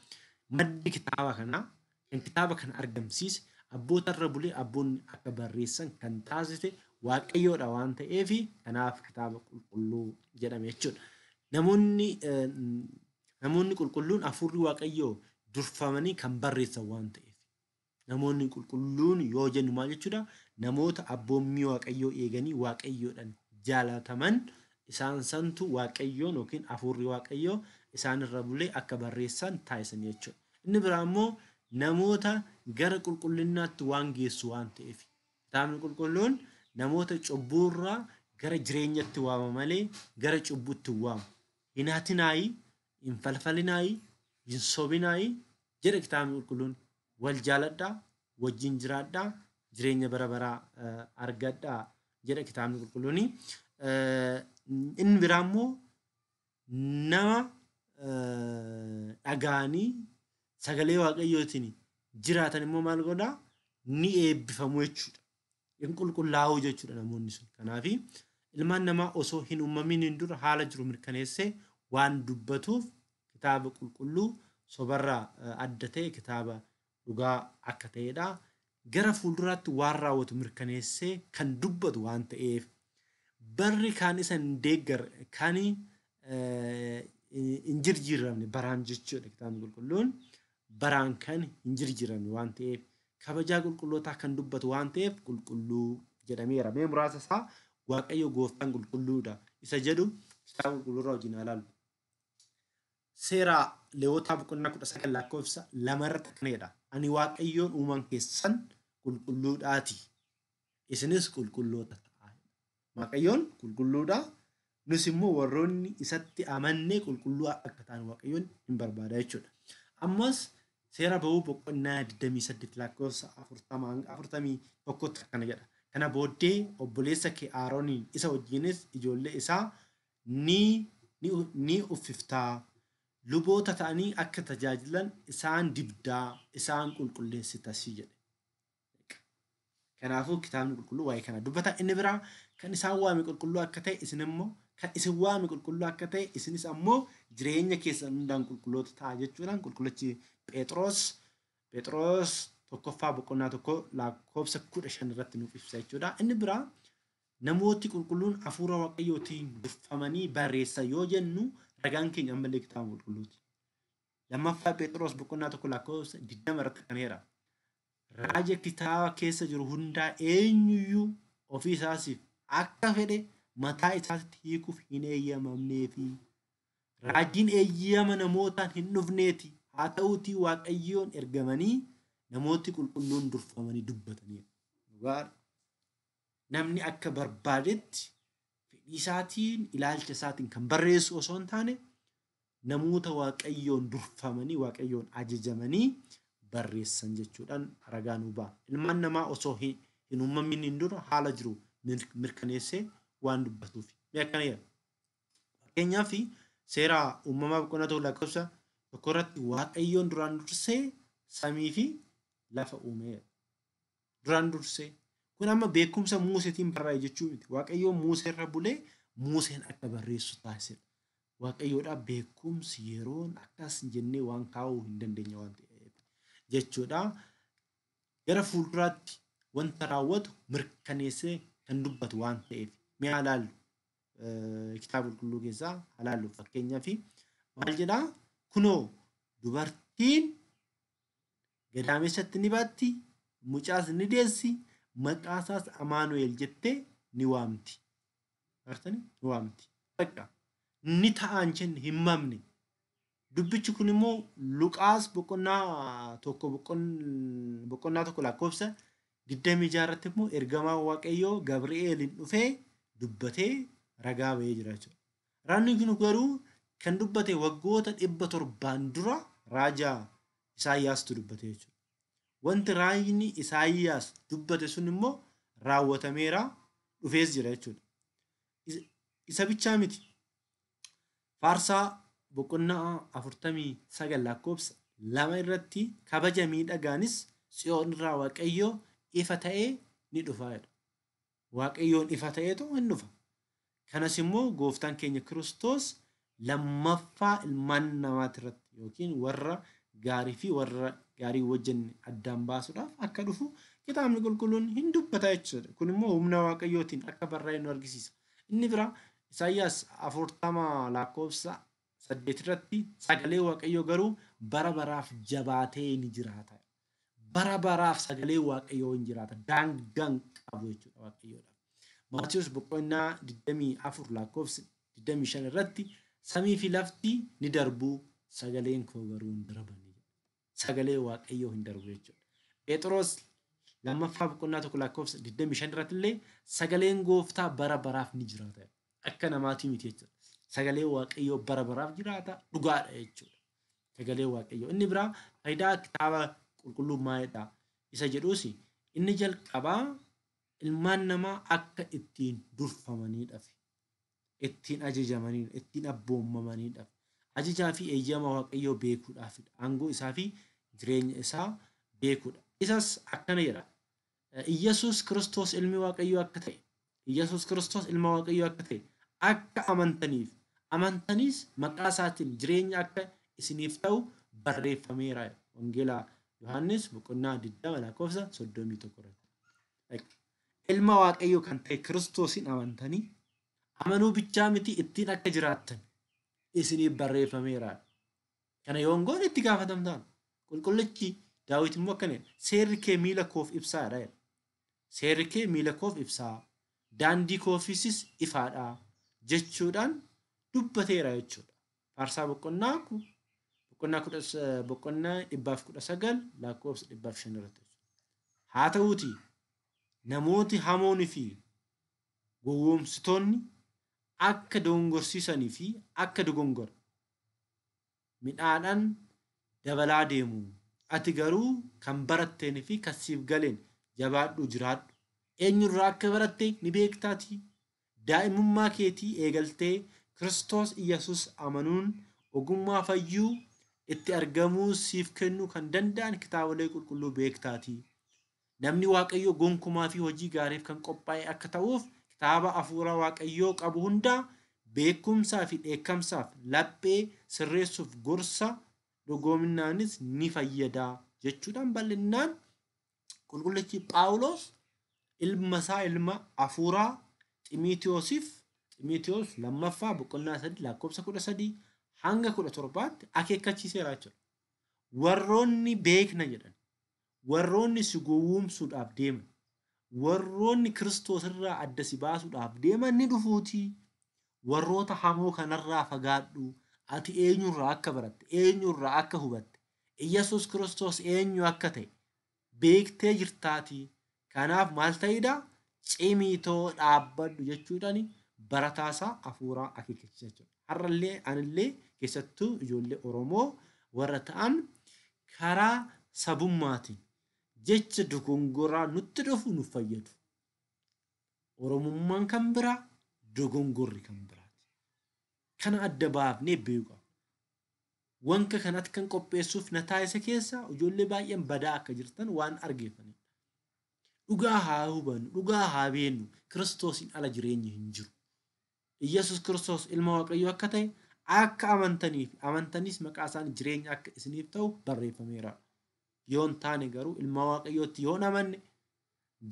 maddi kitaaba kanaa kan kitaaba kana argamsiise abboota irra bulee abboonni akka barreessan kan taasise Waaqayyoodha waan ta'eef kanaaf kitaaba qulqulluu jedhame jechuudha. Namoonni qulqulluun hafuurri Waaqayyoo durfamanii kan barreessan waan ta'eef. Namoonni qulqulluun yoo jennu maal jechuudha? Namoota abboommii Waaqayyoo eeganii Waaqayyoodhaan jaalataman isaan santu Waaqayyoon yookiin hafuurri Waaqayyoo isaan irra bulee akka barreessan taasisan jechuudha. Inni biraa immoo namoota gara qulqullinaatti waan geessu waan ta'eef. Kitaabni qulqulluun namoota cubbuurraa gara jireenyatti waama malee gara cubbuutti waamu. Hin hatinaayi, hin falfalinaayi, hin sobinaayi jedha kitaabni qulqulluun. Wal jaaladhaa, wajjin jiraadhaa, jireenya bara baraa argadhaa jedha kitaabni qulqulluun. Inni biraa immoo nama dhagaanii sagalee Waaqayyootiin jiraatan immoo maal godhaa? Ni eebbifamu jechuudha. Hin qulqullaa'uu jechuudha namoonni sun. Kanaaf ilmaan namaa osoo hin uumamin dura haala jiru mirkaneessee waan dubbatuuf kitaaba qulqulluu sobarraa adda ta'e kitaaba dhugaa akka ta'edha. Gara fuulduraatti waan raawwatu mirkaneessee kan dubbatu waan ta'eef barri kaan isa hin deeggarre kan hin jijjiiramne baraan jechuudha kitaabni qulqulluun baraan kan hin jijjiiramne waan ta'eef kabajaa qulqullootaa kan dubbatu waan ta'eef qulqulluu jedhameera. Mee muraasa isaa Waaqayyo gooftaan qulqulluudha isa jedhu kitaaba qulqulluurraa wajjin ilaalu. Seera Lewwotaa boqonnaa 19 lakkoofsa 2 irratti akkanadha. Ani Waaqayyoon uumaan keessan qulqulluudhaati. Isinis qulqulloota ta'a. Waaqayyoon qulqulluudha. Nus immoo warroonni isatti amannee qulqulluu akka ta'an Waaqayyoon hin barbaada jechuudha. Ammas seera ba'uu boqonnaa 28 lakkoofsa 41 akkana jedha. Kana booddee obboleessa kee Arooniin isa wajjinis ijoollee isaa ni uffiftaa. Luboota ta'anii akka tajaajilan isaan dibdaa, isaan qulqulleessitas jedhe. Kanaafuu kitaabni qulqulluu waa'ee kana dubbata. Inni biraa kan isaan waame qulqulluu akka ta'e isin immoo kan isin waame qulqulluu akka ta'e isinis ammoo jireenya keessan hundaan qulqulloota ta'a jechuudhaan qulqullichi Phexros tokkoffaa boqonnaa tokko lakkoofsa 15 irratti nuuf ibsa jechuudha. Inni biraa namooti qulqulluun hafuura Waaqayyootiin durfamanii barreessa yoo jennu ragaan keenya ammallee kitaaba qulqulluuti. Lammaffaa Phexros boqonnaa tokko lakkoofsa 20 irratti kan heera. Raaja kitaaba keessa jiru hundaa eenyuyyuu ofii isaatiif akka fedhe mataa isaatti hiikuuf hin eeyyamamneefi. Raajiin eeyyama namootaan hin dhufneeti. Haa ta'uutii Waaqayyoon ergamanii namooti qulqulluun durfamanii dubbatanii. Namni akka barbaadetti fedhii isaatiin ilaalcha isaatiin kan barreessu osoo hin taane namoota Waaqayyoon durfamanii Waaqayyoon ajajamanii barreessan jechuudhaan ragaa nu ba'a. Ilmaan namaa osoo hin uumamin hin dura haala jiru mirkaneessee waan dubbatuuf. Fakkeenyaaf seera uumamaa boqonnaa tokko lakkoofsa tokko irratti Waaqayyoon duraan dursee samii fi lafa uume. Duraan dursee kun amma beekumsa Muuseetiin barraa'e jechuu miti. Waaqayyoon Muusee irra bulee Muuseen akka barreessu taasisedha. Waaqayyoodhaaf beekumsi yeroon akkas jennee waan kaa'uu hin dandeenye waan ta'eef jechuudha. Gara fuulduraatti wanta raawwatu mirkaneessee kan dubbatu waan ta'eef mee ilaallu kitaaba qulqulluu keessaa ilaallu fakkeenyaaf maal jedhaa kunoo dubartiin gadaamessatti ni baatti mucaas ni deessi maqaa isaas Amaanu'eel jettee ni waamti. Artanii ni waamti. Bakka ni ta'an jenne hin mamne. Dubbichi kun immoo Luqaas boqonnaa tokko lakkoofsa 26 irratti immoo ergamaa Waaqayyoo Gabri'eelin dhufee dubbatee ragaa ba'ee jira jechuudha. Raanni kun garuu kan dubbate waggoota 700 dura raajaa Isaayyaastu dubbate jechuudha. Wanti raajni Isaayyaas dubbate sun immoo raawwatameera dhufees jira jechuudha. Isa bichaa miti. Faarsaa boqonnaa 49 lakkoofsa 2 irratti kabaja miidhagaanis Tsiyoon irraa Waaqayyoo ifa ta'ee ni dhufa. Waaqayyoon ifa ta'eetu hin dhufa. Kanas immoo gooftaan keenya Kiristoos lammaffaa ilmaan namaati irratti yookiin warra gaarii fi warra gaarii wajjin addaan baasuudhaaf akka dhufu kitaabni qulqulluun hin dubbata jechuudha. Kun immoo humna Waaqayyootiin akka barraa'e nu argisiisa. Inni biraa Isaayyaas 40 lakkoofsa 8 irratti sagalee Waaqayyoo garuu bara baraaf jabaatee ni jiraata. Bara baraaf sagalee Waaqayyoo hin jiraata. Daangaan qabu jechuudha Waaqayyoodhaaf. Maatiyoos boqonnaa 24 lakkoofsa 25 irratti samii fi lafti ni darbu sagaleen koo garuu hin darbani. Sagalee Waaqayyoo hin darbu jechuudha. Phexros lammaffaa boqonnaa tokko lakkoofsa 25 irratti illee sagaleen gooftaa bara baraaf ni jiraata. Akka namaatii miti jechuudha. Sagalee Waaqayyoo bara baraaf jiraata dhugaadha jechuudha. Sagalee Waaqayyoo. Inni biraa faayidaa kitaaba qulqulluu maalidha? Isa jedhuus inni jalqabaa ilmaan namaa akka ittiin durfamaniidhaaf, ittiin ajajamaniidhaaf, ittiin abboomamaniidhaaf, ajajaa fi eeyyama Waaqayyoo beekuudhaafidha. Aangoo isaa fi jireenya isaa beekuudha. Isas akkana jedha. Iyyasuus Kiristoos ilmi Waaqayyoo akka ta'e, Iyyasuus Kiristoos ilma Waaqayyoo akka ta'e akka amantaniif, amantaniis maqaa isaatiin jireenya akka isiniif ta'u barreeffameera. Wangeelaa Yohaannis boqonnaa 20 lakkoofsa 31 irratti. Ilma Waaqayyoo kan ta'e Kiristoosin amantanii amanuu bichaa miti ittiin akka jiraattan isiniif barreeffameera. Kana yoon goone itti gaafatamtaan. Qulqullichi Daawit immoo akkana seerri kee miila koof ibsaadha. Seerri kee miila koof ibsaa. Daandii koofiisis ifaadha jechuudhaan dubbateera jechuudha. Faarsaa boqonnaa 119 lakkoofsa 500 irratti. haa ta'uuti namooti hamoonni fi gowwoomsitoonni akka dogongorsiisanii fi akka dogongora midhaadhaan dabalaa deemu. Ati garuu kan baratteenii fi kan siif galeen jabaadhu jiraadhu. Eenyurraa akka baratte ni beektaatii. Daa'imummaa keetii eegaltee Kiristoos Iyyasuus amanuun ogummaa fayyuu itti argamuu siif kennuu kan danda'an kitaabolee qulqulluu beektaatii. Namni Waaqayyoo gonkumaa fi hojii gaariif kan qophaa'e akka ta'uuf kitaaba hafuura Waaqayyoo qabu hundaa beekumsaa fi dheekkamsaaf laphee sirreessuuf gorsa dhugoominaanis ni fayyada jechuudhaan bal'inaan qulqullichi Phaawulos ilma hafuuraa Ximotewos lammaffaa boqonnaa 3 lakkoofsa 13 hanga 17tti akeekkachiiseera jechuudha. Warroonni beekna jedhan, warroonni si gowwoomsuudhaaf deeman, warroonni Kiristoos irraa adda si baasuudhaaf deeman ni dhufuutii. Warroota hamoo kanarraa fagaadhu. Ati eenyurraa akka baratte, eenyurraa akka hubatte, Iyyasuus Kiristoos eenyu akka ta'e beektee jirtaatii. Kanaaf maal ta'idha? Cimitoo dhaabbadhu jechuudhaan barataasaa hafuuraa akeekkachiisa jechuudha. Har'allee anillee keessattuu ijoollee Oromoo warra ta'an karaa sabummaatiin jecha dogongoraa nutti dhufu nu fayyadu. Oromummaan kan biraa, dogongorri kan biraati. Kana adda baafnee beekuu qabna. Wanka kanatti kan qopheessuuf na taasise keessa ijoollee baay'een badaa akka jirtan waan argeeffanidha. Dhugaa haa hubannu, dhugaa haa beennu. Kiristoosiin ala jireenyi hin jiru. Iyyasuus Kiristoos ilma Waaqayyoo akka ta'e akka amantaniif amantanis maqaa isaanii jireenya akka isiniif ta'u barreeffameera. Yoo hin taane garuu ilma Waaqayyootti yoo amanne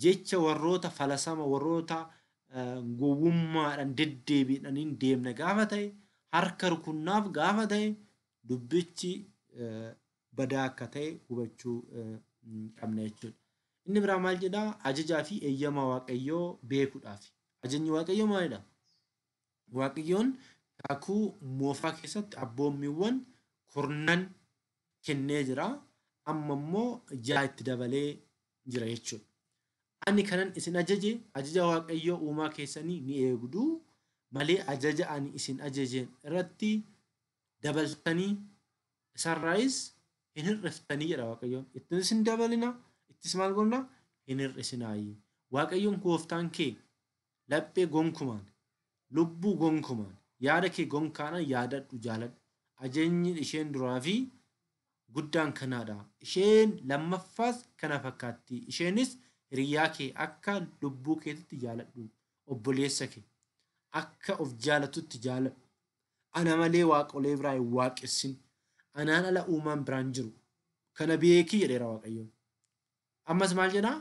jecha warroota falasama warroota gowwummaadhaan deddeebiidhaniin deemna gaafa ta'e harka rukunnaaf gaafa ta'e dubbichi badaa akka ta'e hubachuu qabna jechuudha. Inni biraa maal jedhaa? Ajajaa fi eeyyama Waaqayyoo beekuudhaaf. Ajajni Waaqayyoo maalidha? Waaqayyoon kakuu moofaa keessatti abboommiiwwan kurnan kennee jira. Amma immoo ja'a itti dabalee jira jechuudha. Ani kanan isin ajaje ajaja Waaqayyoo uumaa keessanii ni eegduu malee ajaja ani isin ajajeen irratti dabaltanii isarraayis hin hir'iftanii jedha Waaqayyoon. Ittiin isin dabalina, ittis maal goona? Hin hir'isinaayi. Waaqayyoon gooftaan kee laphee gonkumaan, lubbuu gonkumaan, yaada kee gonkaana yaadadhu jaaladhu. Ajajni isheen duraa fi guddaan kanaadha. Isheen lammaffaas kana fakkaatti. Isheenis hiriyaa kee akka lubbuu keetitti jaaladhu. Obboleessa kee akka of jaalatutti jaaladhu. Ana malee waaqolee biraa hin waaqessin. Anaan ala uumaan biraan jiru. Kana beekii jedheera Waaqayyoon. Ammas maal jedhaa?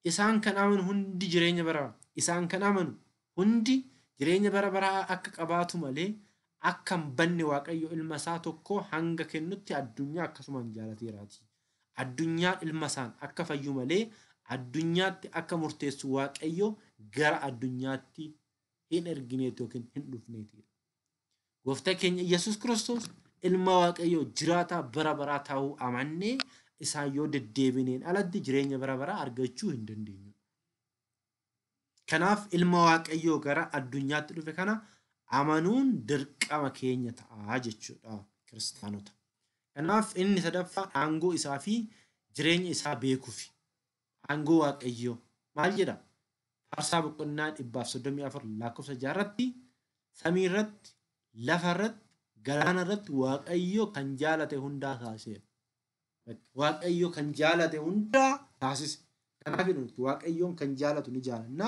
Isaan kan amanu hundi jireenya bara isaan kan amanu hundi jireenya bara baraa akka qabaatu malee akka hin banne Waaqayyo ilma isaa tokko hanga kennutti addunyaa akkasumaan jaalateeraati. Addunyaan ilma isaan akka fayyu malee addunyaatti akka murteessu Waaqayyo gara addunyaatti hin ergineeti yookiin hin dhufneeti. Gooftaan keenya Iyyasuus Kiristoos ilma Waaqayyoo jiraataa bara baraa ta'uu amannee isaan yoo deddeebineen alatti jireenya bara baraa argachuu hin dandeenyu. Kanaaf ilma Waaqayyoo gara addunyaatti dhufe kana amanuun dirqama keenya ta'a jechuudha kiristaanota. Kanaaf inni sadaffaa aangoo isaa fi jireenya isaa beekuufi. Aangoo Waaqayyoo maal jedha? Faarsaa boqonnaa 134 lakkoofsa 6 irratti samii irratti, lafa irratti, galaana irratti Waaqayyoo kan jaalate hundaa taasiseera. Waaqayyoo kan jaalate hundaa taasise. Kanaaf Waaqayyoon kan jaalatu ni jaalanna.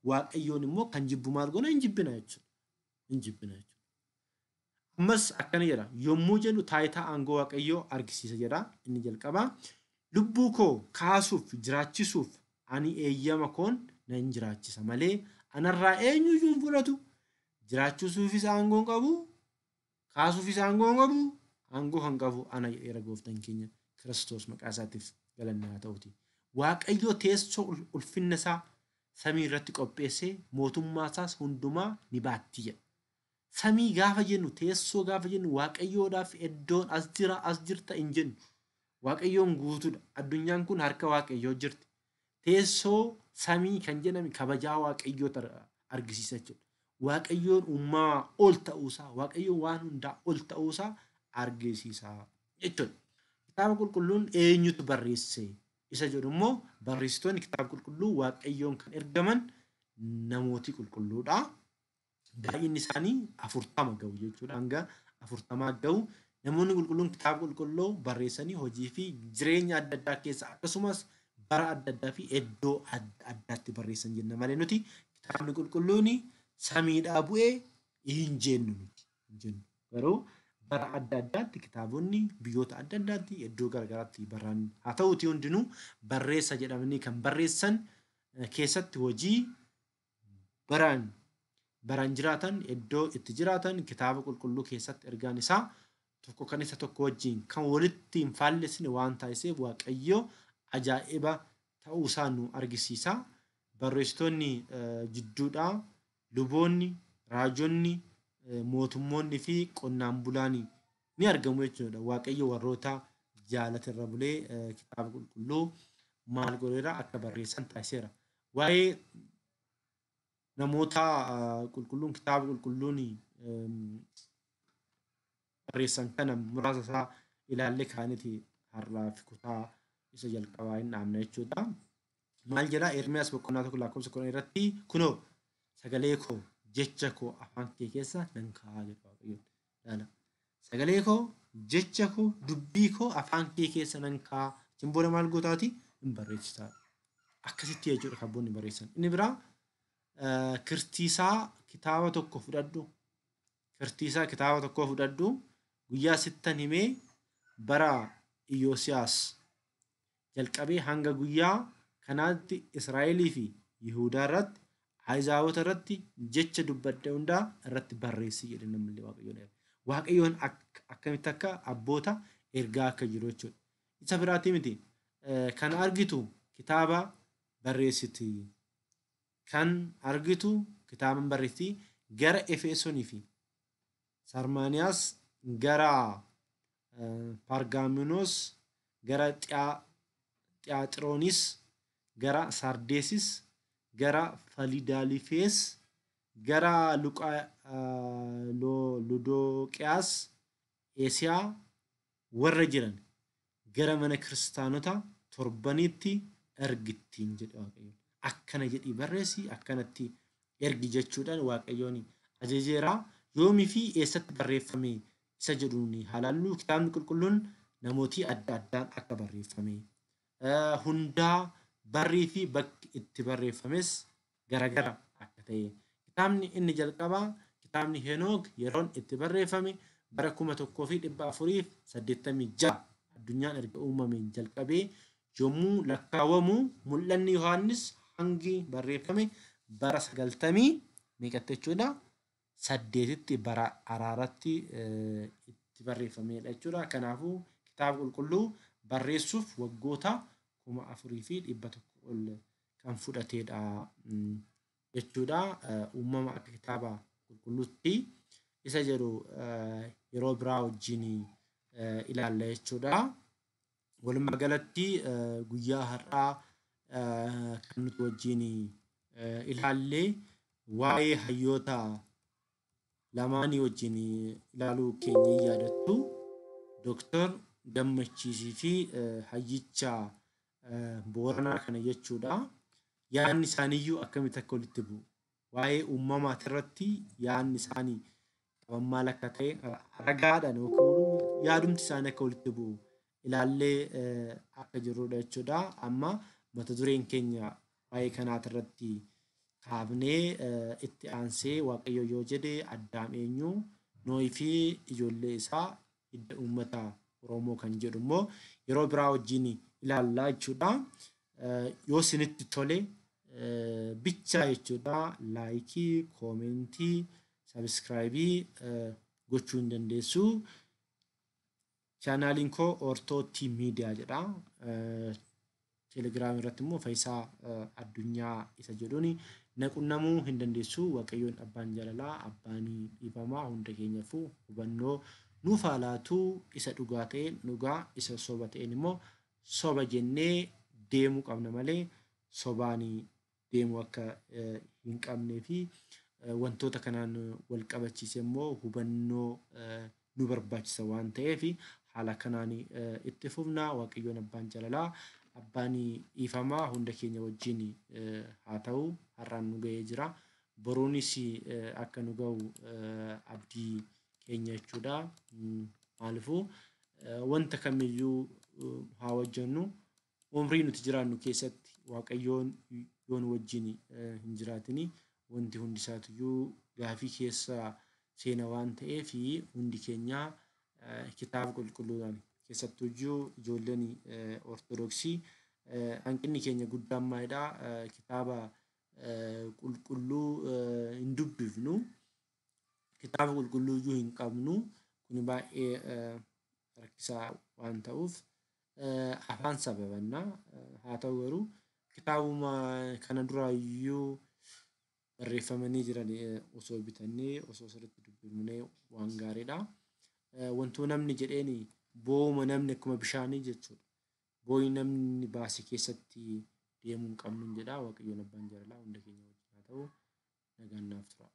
Waaqayyoon immoo kan jibbu maal goona? Hin jibbina jechuudha. Hin jibbina jechuudha. Ammas akkana jedha. Yommuu jennu taayitaa aangoo Waaqayyoo argisiisa jedha. Inni jalqabaa lubbuu koo kaasuuf jiraachisuuf ani eeyyama koon nan jiraachisa malee anarraa eenyuyyuu hin fudhatu. Jiraachisuufis aangoo qabu, kaasuufis aangoo qabu, aangoo kan qabu ana jedheera gooftaan keenya Kiristoos maqaa isaatiif galanni haa ta'uuti. Waaqayyoo teessoo ulfinna isaa samii irratti qopheessee mootummaa isaas hundumaa ni baatti jedha. Samii gaafa jennu teessoo gaafa jennu Waaqayyoodhaaf iddoon as jira as jirta hin jennu. Waaqayyoon guutuudha. Addunyaan kun harka Waaqayyoo jirti. Teessoo samii kan jedhame kabajaa Waaqayyoo argisiisa jechuudha. Waaqayyoon uumamaa ol ta'uusaa, Waaqayyoon waan hundaa ol ta'uusaa argisiisa jechuudha. Kitaaba qulqulluun eenyutu barreesse isa jedhu immoo barreessitoonni kitaaba qulqulluu Waaqayyoon kan ergaman namooti qulqulluudha. Baay'inni isaanii 40 ga'u jechuudha. Hanga 40 ga'u. Namoonni qulqulluun kitaaba qulqulluu barreessanii hojii fi jireenya adda addaa keessa akkasumas bara adda addaa fi iddoo adda addaatti barreessan jenna malee nuti kitaabni qulqulluun samiidhaa bu'ee hin jennu nuti. Garuu bara adda addaatti kitaabonni biyyoota adda addaatti iddoo garaagaraatti barreessan. Haa ta'uutii hundinuu barreessa jedhamanii kan barreessan keessatti hojii baraan jiraatan iddoo itti jiraatan kitaaba qulqulluu keessatti ergaan isaa tokko kan isa tokko wajjin kan walitti hin faallesne waan taasiseef Waaqayyo ajaa'iba ta'uusaa nu argisiisa. Barreessitoonni jidduudhaa luboonni, raajonni, mootummoonni fi qonnaan bulaanii ni argamu jechuudha. Waaqayyo warroota jaalate irra bulee kitaaba qulqulluu maal godheera akka barreessan taasiseera. Waa'ee namoota qulqulluun kitaaba qulqulluun barreessan kana muraasa isaa ilaallee kaaniiti har'aa fi kutaa isa jalqabaa hin dhaabna jechuudha. Maal jedhaa Ermiyaas boqonnaa 1 lakkoofsa 10 irratti kunoo sagalee koo jecha koo afaan kee keessa nan kaa'aa jedha Waaqayyoon. Sagalee koo jecha koo dubbii koo afaan kee keessa nan kaa'aa. Isin booda maal gootaati hin barreessitaa. Akkasitti jechuudha kan boonni barreessan. Inni biraa kirtiisaa kitaaba tokko fudhadhu. Kirtiisaa kitaaba tokko fudhadhu. Guyyaa sittan himee bara Iyyoosiyaas jalqabee hanga guyyaa kanaatti Israa'elii fi Yihuudaa irratti Ahzaabota irratti jecha dubbadde hundaa irratti barreessi jedhe namni Waaqayyoon. Waaqayyoon akkamitti akka abboota ergaa akka jiru jechuudha. Isa biraatii miti kan argitu kitaaba barreessiti. Kan argitu kitaaba barreessiti gara Efesoonii fi Sarmaaniyaas gara Pargaaminos gara Xiyaaxiroonis gara Sardeesis gara Falidaaliifees gara Ludooqiyaas Eesiyaa warra jiran gara mana kiristaanota torbaniitti ergittiin jedhe Waaqayyoon. Akkana jedhii barreessi akkanatti ergi jechuudhaan Waaqayyoon ajajeera. Yoomii fi eessatti barreeffame isa jedhuun haalalluu kitaabni qulqulluun namootii adda addaan akka barreeffame hundaa barrii fi bakki itti barreeffames garagara akka ta'e. Kitaabni inni jalqabaa kitaabni Henook yeroon itti barreeffame bara 1486 addunyaan erga uumameen jalqabee yommuu lakkaawwamu mul'anni Yohaannis hangi barreeffame bara 90 meeqatti jechuudha 8tti bara araaratti itti barreeffamedha jechuudha. Kanaafuu kitaaba qulqulluu barreessuuf waggoota 4,100 ol kan fudhatedha jechuudha. Uumama akka kitaaba qulqulluutti isa jedhu yeroo biraa wajjin ilaalla jechuudha. Walumaa galatti guyyaa har'aa kan nuti wajjin ilaallee waa'ee hayyoota lamaanii wajjin ilaaluu keenya yaadattu Dooktar Gammachiisii fi hayyicha Booranaa kana jechuudha. Yaadni isaaniiyyuu akkamitti akka walitti bu'u waa'ee uumamaa irratti yaadni isaanii qaban maal akka ta'e ragaadhaan yookiin yaadumti isaanii akka walitti bu'u ilaallee akka jirrudha jechuudha. Amma mata dureen keenya waa'ee kanaa irratti kaafnee itti aansee Waaqayyo yoo jedhe Addaam eenyu Noohii fi ijoollee isaa hidda uummata Oromoo kan jedhu immoo yeroo biraa wajjin ilaallaa jechuudha. Yoo isinitti tole bichaa jechuudha laayikii, koomentii, sabiskiraayibii gochuu hin dandeessu. Chaanaaliin koo Ortootii Miidiyaa jedha. Teelegiraamii irratti immoo Faayisaa Addunyaa isa jedhuun naqunnamuu hin dandeessu. Waaqayyoon abbaan jaalalaa, abbaan dhiifamaa hunda keenyaafuu hubannoo nuuf haa laatu isa dhugaa ta'een dhugaa isa soba ta'een immoo soba jennee deemuu qabna malee sobaanii deemuu akka hin qabnee fi wantoota kanaan wal qabachiise immoo hubannoo nu barbaachisa waan ta'eef haala kanaan itti fufnaa. Waaqayyoon abbaan jaalalaa abbaan ifamaa hunda keenya wajjin haa ta'u har'aan nu ga'ee jira. Boruunis akka nu ga'u abdii keenya jechuudha. Maaliifuu wanta kamiyyuu haa hojjennu umrii nuti jiraannu keessatti waaqayyoon yoo nu wajjin hin jiraatini wanti hundi isaatiyyuu gaafii keessa seena waan ta'eef hundi keenya kitaaba qulqulluudhaan keessattuyyuu ijoolleen ortodoksii hanqinni keenya guddaan maalidha? Kitaaba qulqulluu hin dubbifnu, kitaaba qulqulluuyyuu hin qabnu. Kun baay'ee rakkisaa waan ta'uuf afaan sababanna. Haa ta'u garuu kitaabuma kana duraayyuu barreeffamanii jiran osoo bitannee osoo sirriitti dubbifnee waan gaariidha. Wantuu namni jedheen booma namni akkuma bishaanii jechuudha. Booyi namni baase keessatti deemuu hin qabnu jedha. Waaqayyoon abbaan jaalalaa hunda keenya wajjin haa ta'u. Nagaan naaf tura.